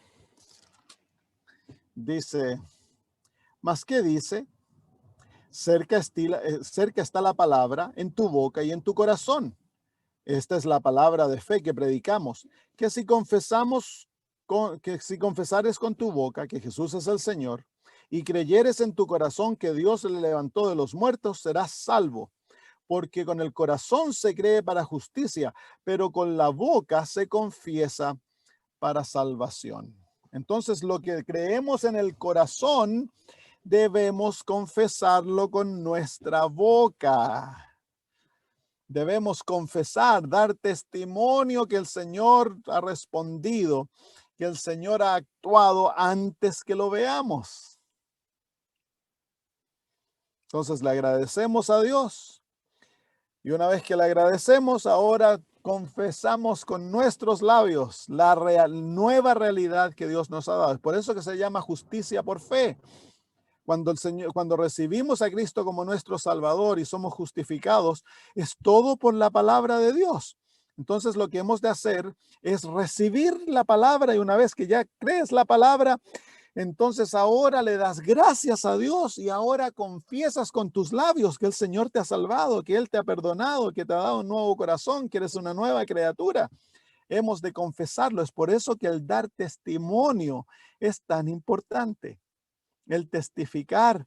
Dice, ¿mas qué dice? Cerca está la palabra en tu boca y en tu corazón. Esta es la palabra de fe que predicamos, que si confesares con tu boca que Jesús es el Señor y creyeres en tu corazón que Dios le levantó de los muertos, serás salvo. Porque con el corazón se cree para justicia, pero con la boca se confiesa para salvación. Entonces, lo que creemos en el corazón, debemos confesarlo con nuestra boca. Debemos confesar, dar testimonio que el Señor ha respondido, que el Señor ha actuado antes que lo veamos. Entonces le agradecemos a Dios. Y una vez que le agradecemos, ahora confesamos con nuestros labios la nueva realidad que Dios nos ha dado. Es por eso que se llama justicia por fe. Cuando recibimos a Cristo como nuestro Salvador y somos justificados, es todo por la palabra de Dios. Entonces lo que hemos de hacer es recibir la palabra, y una vez que ya crees la palabra, entonces ahora le das gracias a Dios y ahora confiesas con tus labios que el Señor te ha salvado, que Él te ha perdonado, que te ha dado un nuevo corazón, que eres una nueva criatura. Hemos de confesarlo. Es por eso que el dar testimonio es tan importante. El testificar,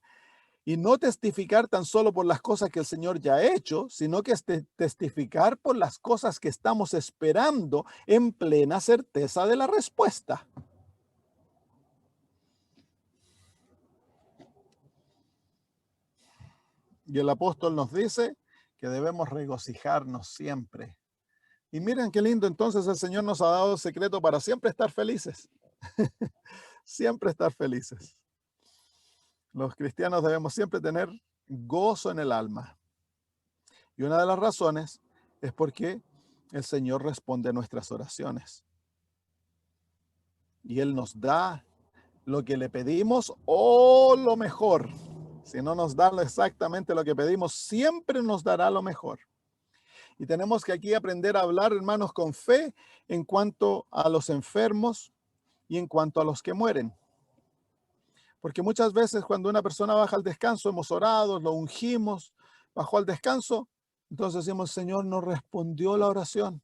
y no testificar tan solo por las cosas que el Señor ya ha hecho, sino que es testificar por las cosas que estamos esperando en plena certeza de la respuesta. Y el apóstol nos dice que debemos regocijarnos siempre. Y miren qué lindo, entonces el Señor nos ha dado el secreto para siempre estar felices. Siempre estar felices. Los cristianos debemos siempre tener gozo en el alma. Y una de las razones es porque el Señor responde a nuestras oraciones. Y Él nos da lo que le pedimos o lo mejor. Si no nos da exactamente lo que pedimos, siempre nos dará lo mejor. Y tenemos que aquí aprender a hablar, hermanos, con fe en cuanto a los enfermos y en cuanto a los que mueren. Porque muchas veces cuando una persona baja al descanso, hemos orado, lo ungimos, bajó al descanso, entonces decimos, Señor, no respondió la oración.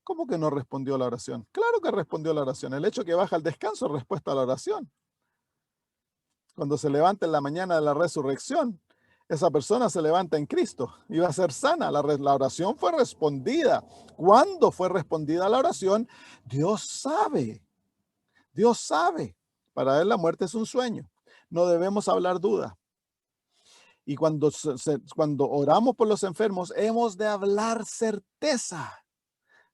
¿Cómo que no respondió la oración? Claro que respondió la oración. El hecho que baja al descanso es respuesta a la oración. Cuando se levanta en la mañana de la resurrección, esa persona se levanta en Cristo y va a ser sana. La oración fue respondida. ¿Cuándo fue respondida la oración? Dios sabe. Dios sabe. Para él la muerte es un sueño. No debemos hablar duda. Y cuando oramos por los enfermos, hemos de hablar certeza.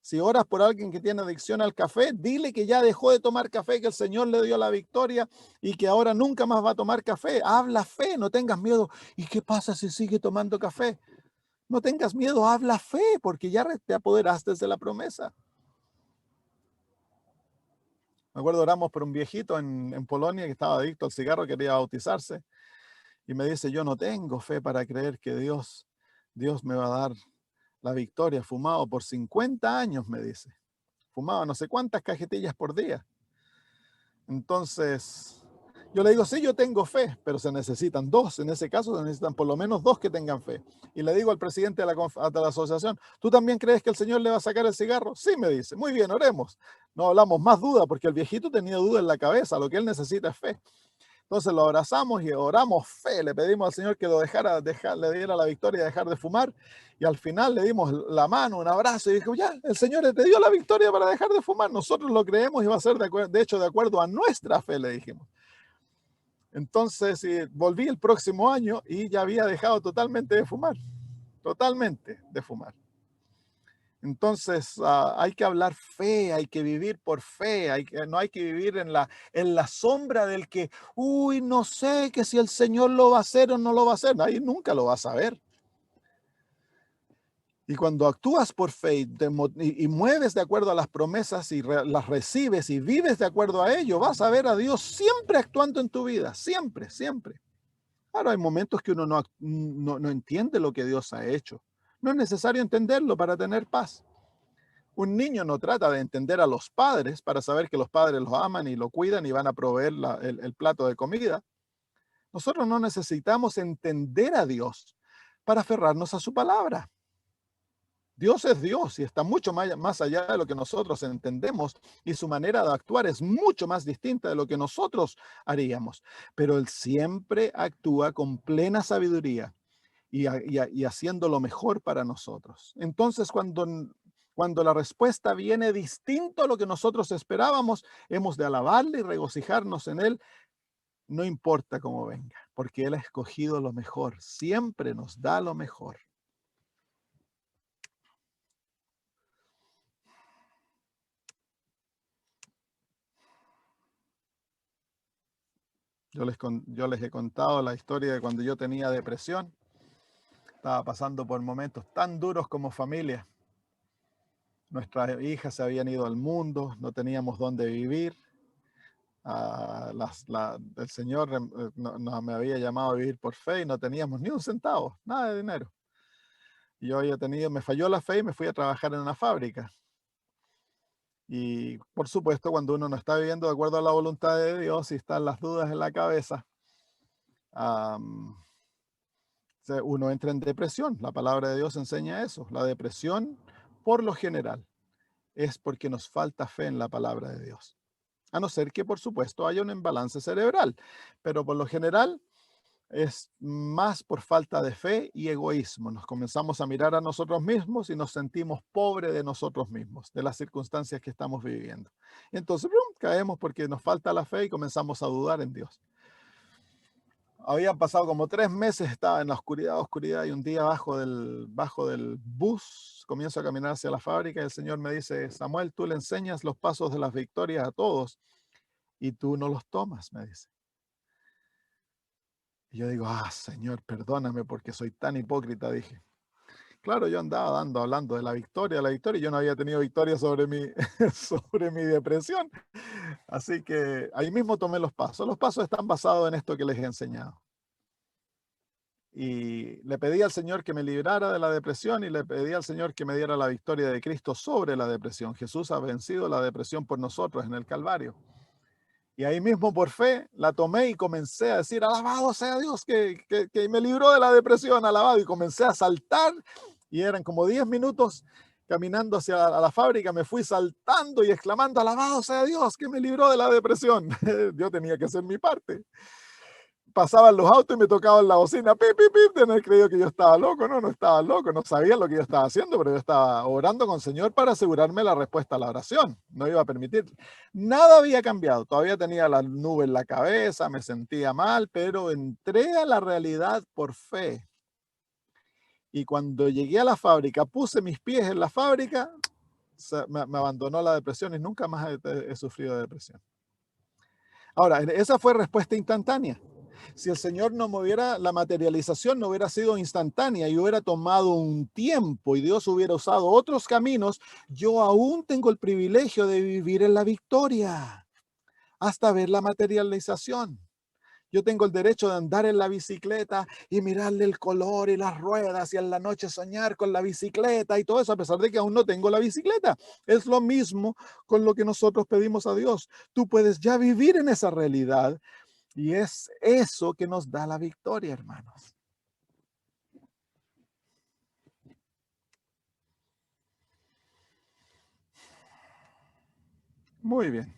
Si oras por alguien que tiene adicción al café, dile que ya dejó de tomar café, que el Señor le dio la victoria y que ahora nunca más va a tomar café. Habla fe, no tengas miedo. ¿Y qué pasa si sigue tomando café? No tengas miedo, habla fe, porque ya te apoderaste de la promesa. Me acuerdo, oramos por un viejito en Polonia que estaba adicto al cigarro, quería bautizarse. Y me dice, yo no tengo fe para creer que Dios me va a dar la victoria. Fumado por 50 años, me dice. Fumaba no sé cuántas cajetillas por día. Entonces, yo le digo, sí, yo tengo fe, pero se necesitan dos. En ese caso, se necesitan por lo menos dos que tengan fe. Y le digo al presidente de la asociación, ¿tú también crees que el Señor le va a sacar el cigarro? Sí, me dice. Muy bien, oremos. No hablamos más duda, porque el viejito tenía duda en la cabeza. Lo que él necesita es fe. Entonces lo abrazamos y oramos fe, le pedimos al Señor que lo le diera la victoria y dejar de fumar. Y al final le dimos la mano, un abrazo y dijo, ya, el Señor te dio la victoria para dejar de fumar. Nosotros lo creemos y va a ser de hecho de acuerdo a nuestra fe, le dijimos. Entonces volví el próximo año y ya había dejado totalmente de fumar, totalmente de fumar. Entonces hay que hablar fe, hay que vivir por fe, no hay que vivir en la sombra del que, uy, no sé que si el Señor lo va a hacer o no lo va a hacer. Ahí nunca lo vas a ver. Y cuando actúas por fe y mueves de acuerdo a las promesas y las recibes y vives de acuerdo a ello, vas a ver a Dios siempre actuando en tu vida, siempre, siempre. Claro, hay momentos que uno no entiende lo que Dios ha hecho. No es necesario entenderlo para tener paz. Un niño no trata de entender a los padres para saber que los padres los aman y lo cuidan y van a proveer el plato de comida. Nosotros no necesitamos entender a Dios para aferrarnos a su palabra. Dios es Dios y está mucho más allá de lo que nosotros entendemos y su manera de actuar es mucho más distinta de lo que nosotros haríamos. Pero Él siempre actúa con plena sabiduría y haciendo lo mejor para nosotros. Entonces, cuando la respuesta viene distinto a lo que nosotros esperábamos, hemos de alabarle y regocijarnos en Él, no importa cómo venga, porque Él ha escogido lo mejor, siempre nos da lo mejor. Yo les he contado la historia de cuando yo tenía depresión, estaba pasando por momentos tan duros como familia. Nuestras hijas se habían ido al mundo, no teníamos dónde vivir. El Señor no me había llamado a vivir por fe y no teníamos ni un centavo, nada de dinero. Y yo me falló la fe y me fui a trabajar en una fábrica. Y por supuesto, cuando uno no está viviendo de acuerdo a la voluntad de Dios y están las dudas en la cabeza, uno entra en depresión. La palabra de Dios enseña eso. La depresión, por lo general, es porque nos falta fe en la palabra de Dios. A no ser que, por supuesto, haya un imbalance cerebral. Pero por lo general es más por falta de fe y egoísmo. Nos comenzamos a mirar a nosotros mismos y nos sentimos pobres de nosotros mismos, de las circunstancias que estamos viviendo. Y entonces caemos porque nos falta la fe y comenzamos a dudar en Dios. Habían pasado como 3 meses, estaba en la oscuridad, y un día bajo del bus, comienzo a caminar hacia la fábrica y el Señor me dice, Samuel, tú le enseñas los pasos de las victorias a todos y tú no los tomas, me dice. Y yo digo, Señor, perdóname porque soy tan hipócrita, dije. Claro, yo andaba hablando de la victoria, y yo no había tenido victoria sobre sobre mi depresión. Así que ahí mismo tomé los pasos. Los pasos están basados en esto que les he enseñado. Y le pedí al Señor que me librara de la depresión y le pedí al Señor que me diera la victoria de Cristo sobre la depresión. Jesús ha vencido la depresión por nosotros en el Calvario. Y ahí mismo por fe la tomé y comencé a decir, alabado sea Dios que me libró de la depresión, alabado. Y comencé a saltar y eran como 10 minutos caminando hacia la fábrica, me fui saltando y exclamando, alabado sea Dios que me libró de la depresión. Yo tenía que hacer mi parte. Pasaban los autos y me tocaban la bocina, pip, pip, pip, de haber creído que yo estaba loco. No, no estaba loco, no sabía lo que yo estaba haciendo, pero yo estaba orando con el Señor para asegurarme la respuesta a la oración. No iba a permitir. Nada había cambiado, todavía tenía la nube en la cabeza, me sentía mal, pero entré a la realidad por fe. Y cuando llegué a la fábrica, puse mis pies en la fábrica, me abandonó la depresión y nunca más he sufrido de depresión. Ahora, esa fue respuesta instantánea. Si el Señor no moviera, la materialización no hubiera sido instantánea y hubiera tomado un tiempo y Dios hubiera usado otros caminos, yo aún tengo el privilegio de vivir en la victoria hasta ver la materialización. Yo tengo el derecho de andar en la bicicleta y mirarle el color y las ruedas y en la noche soñar con la bicicleta y todo eso, a pesar de que aún no tengo la bicicleta. Es lo mismo con lo que nosotros pedimos a Dios. Tú puedes ya vivir en esa realidad. Y es eso que nos da la victoria, hermanos. Muy bien.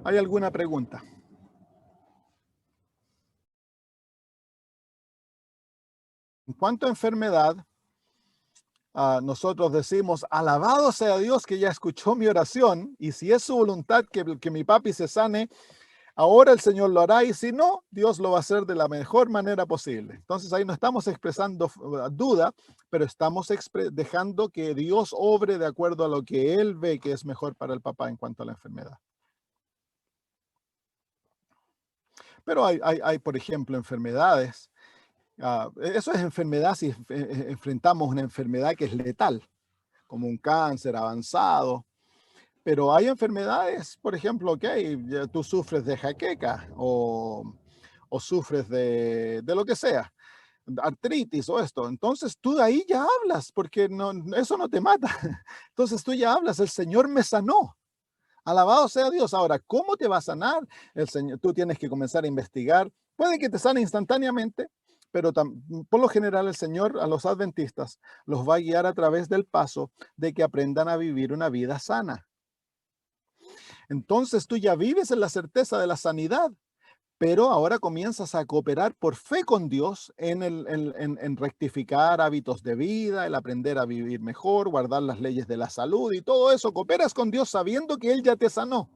¿Hay alguna pregunta? En cuanto a enfermedad, nosotros decimos, alabado sea Dios que ya escuchó mi oración, y si es su voluntad que mi papi se sane, ahora el Señor lo hará, y si no, Dios lo va a hacer de la mejor manera posible. Entonces ahí no estamos expresando duda, pero estamos dejando que Dios obre de acuerdo a lo que Él ve que es mejor para el papá en cuanto a la enfermedad. Pero hay, por ejemplo, enfermedades. Eso es enfermedad si enfrentamos una enfermedad que es letal, como un cáncer avanzado. Pero hay enfermedades, por ejemplo, tú sufres de jaqueca o sufres de lo que sea, artritis o esto. Entonces tú ahí ya hablas, porque no, eso no te mata. Entonces tú ya hablas, el Señor me sanó. Alabado sea Dios. Ahora, ¿cómo te va a sanar? El Señor, tú tienes que comenzar a investigar. Puede que te sane instantáneamente, pero por lo general el Señor a los adventistas los va a guiar a través del paso de que aprendan a vivir una vida sana. Entonces tú ya vives en la certeza de la sanidad, pero ahora comienzas a cooperar por fe con Dios en rectificar hábitos de vida, el aprender a vivir mejor, guardar las leyes de la salud y todo eso. Cooperas con Dios sabiendo que Él ya te sanó.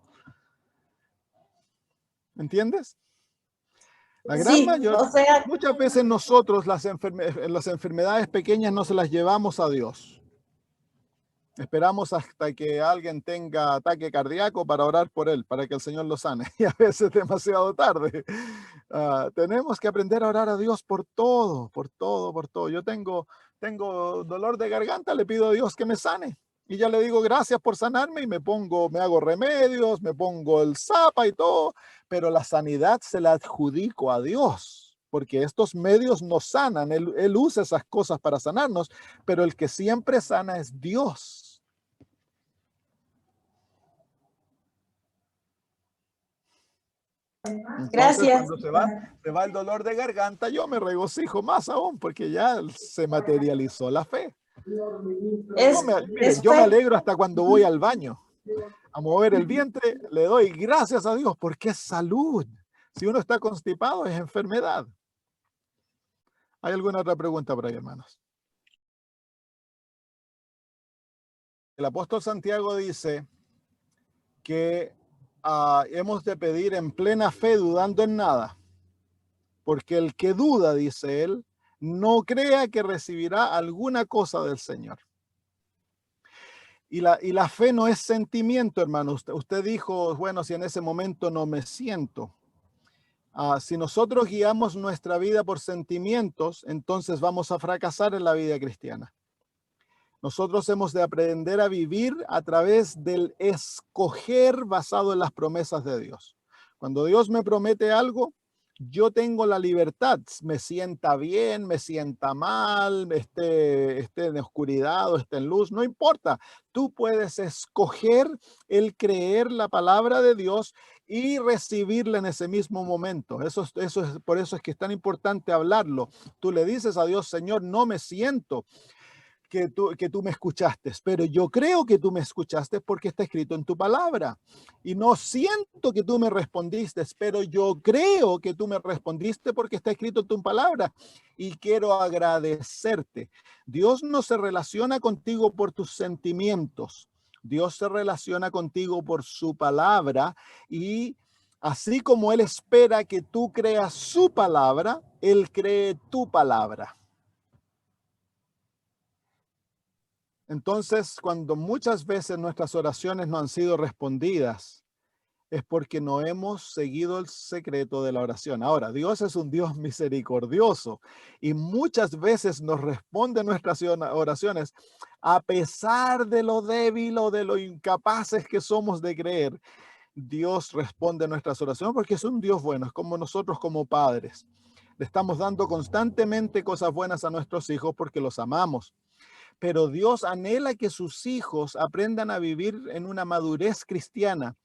¿Entiendes? La gran Sí, mayoría, o sea, muchas veces nosotros las enfermedades pequeñas no se las llevamos a Dios. Esperamos hasta que alguien tenga ataque cardíaco para orar por él, para que el Señor lo sane. Y a veces es demasiado tarde. Tenemos que aprender a orar a Dios por todo, por todo, por todo. Yo tengo dolor de garganta, le pido a Dios que me sane. Y ya le digo gracias por sanarme y me hago remedios, me pongo el zapa y todo, pero la sanidad se la adjudico a Dios, porque estos medios nos sanan. Él usa esas cosas para sanarnos, pero el que siempre sana es Dios. Entonces, gracias. cuando se va el dolor de garganta, yo me regocijo más aún, porque ya se materializó la fe. Yo me alegro hasta cuando voy al baño a mover el vientre, le doy gracias a Dios, porque es salud. Si uno está constipado, es enfermedad. ¿Hay alguna otra pregunta por ahí, hermanos? El apóstol Santiago dice que hemos de pedir en plena fe, dudando en nada. Porque el que duda, dice él, no crea que recibirá alguna cosa del Señor. Y la fe no es sentimiento, hermano. Usted dijo, bueno, si en ese momento no me siento. Si nosotros guiamos nuestra vida por sentimientos, entonces vamos a fracasar en la vida cristiana. Nosotros hemos de aprender a vivir a través del escoger basado en las promesas de Dios. Cuando Dios me promete algo, yo tengo la libertad, me sienta bien, me sienta mal, esté en oscuridad o esté en luz, no importa. Tú puedes escoger el creer la palabra de Dios y recibirla en ese mismo momento. Por eso es que es tan importante hablarlo. Tú le dices a Dios, Señor, no me siento que tú me escuchaste, pero yo creo que tú me escuchaste porque está escrito en tu palabra. Y no siento que tú me respondiste, pero yo creo que tú me respondiste porque está escrito en tu palabra. Y quiero agradecerte. Dios no se relaciona contigo por tus sentimientos. Dios se relaciona contigo por su palabra y así como Él espera que tú creas su palabra, Él cree tu palabra. Entonces, cuando muchas veces nuestras oraciones no han sido respondidas, es porque no hemos seguido el secreto de la oración. Ahora, Dios es un Dios misericordioso y muchas veces nos responde nuestras oraciones a pesar de lo débil o de lo incapaces que somos de creer. Dios responde nuestras oraciones porque es un Dios bueno, es como nosotros como padres. Le estamos dando constantemente cosas buenas a nuestros hijos porque los amamos, pero Dios anhela que sus hijos aprendan a vivir en una madurez cristiana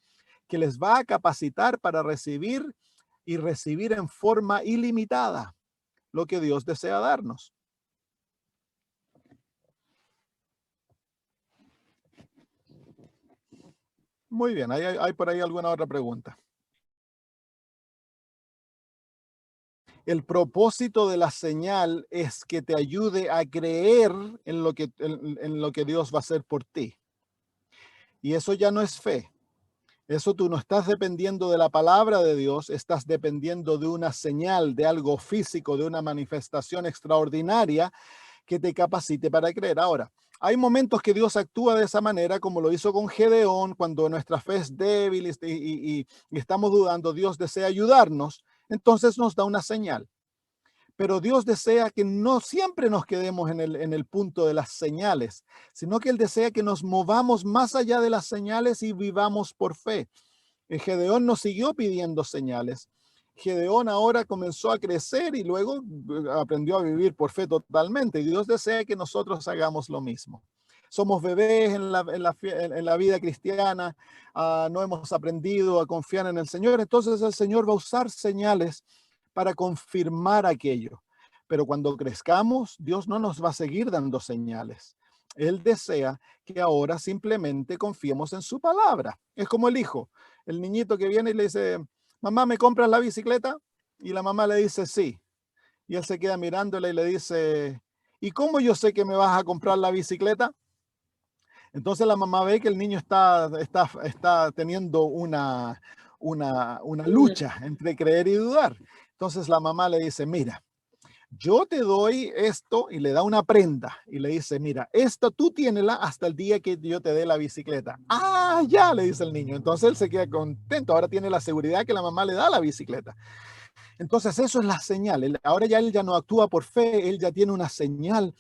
que les va a capacitar para recibir y recibir en forma ilimitada lo que Dios desea darnos. Muy bien, ¿hay por ahí alguna otra pregunta? El propósito de la señal es que te ayude a creer en lo que Dios va a hacer por ti. Y eso ya no es fe. Eso tú no estás dependiendo de la palabra de Dios, estás dependiendo de una señal, de algo físico, de una manifestación extraordinaria que te capacite para creer. Ahora, hay momentos que Dios actúa de esa manera, como lo hizo con Gedeón, cuando nuestra fe es débil y estamos dudando, Dios desea ayudarnos, entonces nos da una señal. Pero Dios desea que no siempre nos quedemos en el punto de las señales, sino que Él desea que nos movamos más allá de las señales y vivamos por fe. Gedeón no siguió pidiendo señales. Gedeón ahora comenzó a crecer y luego aprendió a vivir por fe totalmente. Y Dios desea que nosotros hagamos lo mismo. Somos bebés en la vida cristiana, no hemos aprendido a confiar en el Señor, entonces el Señor va a usar señales para confirmar aquello. Pero cuando crezcamos, Dios no nos va a seguir dando señales. Él desea que ahora simplemente confiemos en su palabra. Es como el hijo, el niñito que viene y le dice, mamá, ¿me compras la bicicleta? Y la mamá le dice, sí. Y él se queda mirándola y le dice, ¿y cómo yo sé que me vas a comprar la bicicleta? Entonces la mamá ve que el niño está teniendo una lucha entre creer y dudar. Entonces la mamá le dice, mira, yo te doy esto y le da una prenda y le dice, mira, esta tú tienesla hasta el día que yo te dé la bicicleta. Ah, ya, le dice el niño. Entonces él se queda contento. Ahora tiene la seguridad que la mamá le da la bicicleta. Entonces eso es la señal. Ahora ya él ya no actúa por fe, él ya tiene una señal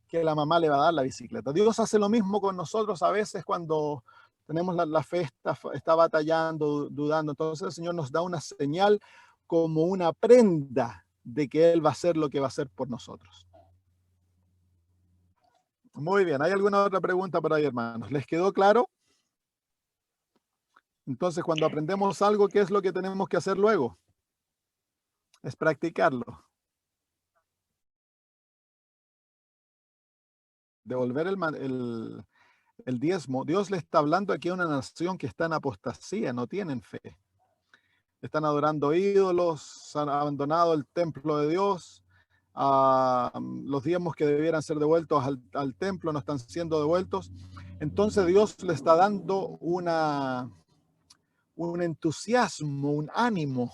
que la mamá le va a dar la bicicleta. Dios hace lo mismo con nosotros a veces cuando tenemos la fe, está batallando, dudando. Entonces el Señor nos da una señal como una prenda de que Él va a hacer lo que va a hacer por nosotros. Muy bien, ¿hay alguna otra pregunta por ahí, hermanos? ¿Les quedó claro? Entonces, cuando aprendemos algo, ¿qué es lo que tenemos que hacer luego? Es practicarlo. Devolver el diezmo. Dios le está hablando aquí a una nación que está en apostasía, no tienen fe. Están adorando ídolos, han abandonado el templo de Dios. Los diezmos que debieran ser devueltos al templo no están siendo devueltos. Entonces Dios le está dando un entusiasmo, un ánimo.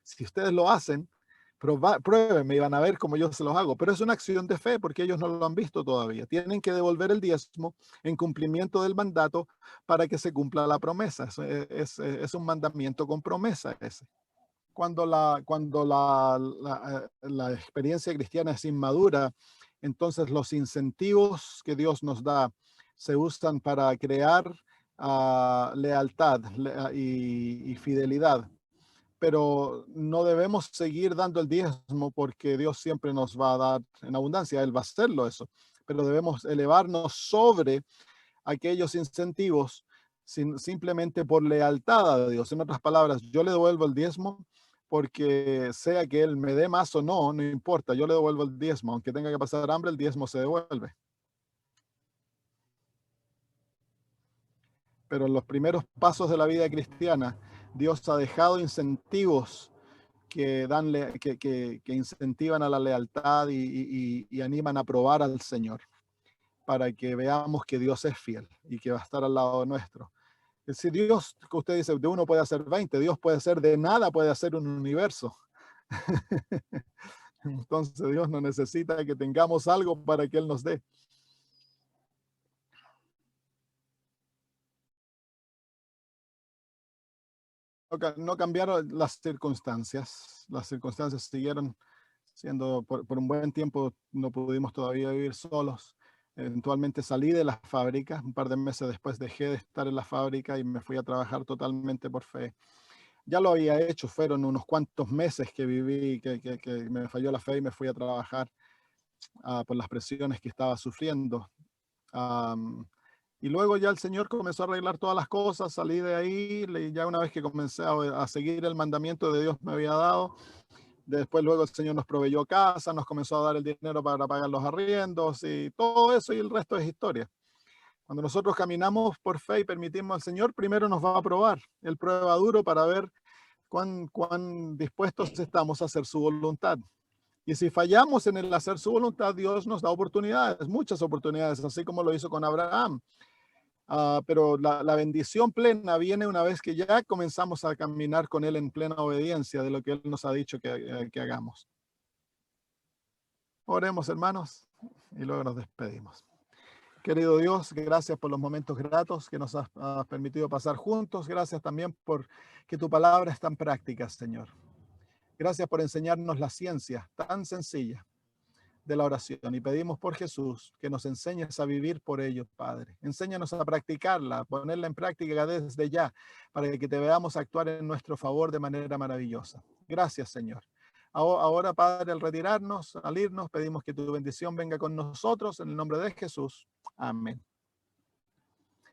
Si ustedes lo hacen, pruébenme y van a ver cómo yo se los hago. Pero es una acción de fe porque ellos no lo han visto todavía. Tienen que devolver el diezmo en cumplimiento del mandato para que se cumpla la promesa. Es un mandamiento con promesa ese. Cuando la experiencia cristiana es inmadura, entonces los incentivos que Dios nos da se usan para crear lealtad y fidelidad. pero no debemos seguir dando el diezmo porque Dios siempre nos va a dar en abundancia, Él va a hacerlo eso, pero debemos elevarnos sobre aquellos incentivos simplemente por lealtad a Dios. En otras palabras, yo le devuelvo el diezmo porque sea que Él me dé más o no, no importa, yo le devuelvo el diezmo, aunque tenga que pasar hambre, el diezmo se devuelve. Pero en los primeros pasos de la vida cristiana, Dios ha dejado incentivos que, que incentivan a la lealtad y animan a probar al Señor para que veamos que Dios es fiel y que va a estar al lado nuestro. Es decir, Dios, que usted dice, de uno puede hacer 20, Dios puede hacer de nada, puede hacer un universo. Entonces Dios no necesita que tengamos algo para que Él nos dé. No cambiaron las circunstancias siguieron siendo, por un buen tiempo no pudimos todavía vivir solos. Eventualmente salí de la fábrica, un par de meses después dejé de estar en la fábrica y me fui a trabajar totalmente por fe. Ya lo había hecho, fueron unos cuantos meses que viví, que me falló la fe y me fui a trabajar por las presiones que estaba sufriendo. Um, y luego ya el Señor comenzó a arreglar todas las cosas, salí de ahí, ya una vez que comencé a seguir el mandamiento de Dios me había dado, después luego el Señor nos proveyó casa, nos comenzó a dar el dinero para pagar los arriendos y todo eso y el resto es historia. Cuando nosotros caminamos por fe y permitimos al Señor, primero nos va a probar. Él prueba duro para ver cuán dispuestos estamos a hacer su voluntad. Y si fallamos en el hacer su voluntad, Dios nos da oportunidades, muchas oportunidades, así como lo hizo con Abraham. Pero la bendición plena viene una vez que ya comenzamos a caminar con Él en plena obediencia de lo que Él nos ha dicho que hagamos. Oremos, hermanos, y luego nos despedimos. Querido Dios, gracias por los momentos gratos que nos has permitido pasar juntos. Gracias también por que tu palabra es tan práctica, Señor. Gracias por enseñarnos la ciencia tan sencilla de la oración y pedimos por Jesús que nos enseñes a vivir por ello, Padre. Enséñanos a practicarla, a ponerla en práctica desde ya, para que te veamos actuar en nuestro favor de manera maravillosa. Gracias, Señor. Ahora, Padre, al retirarnos, al irnos, pedimos que tu bendición venga con nosotros en el nombre de Jesús. Amén.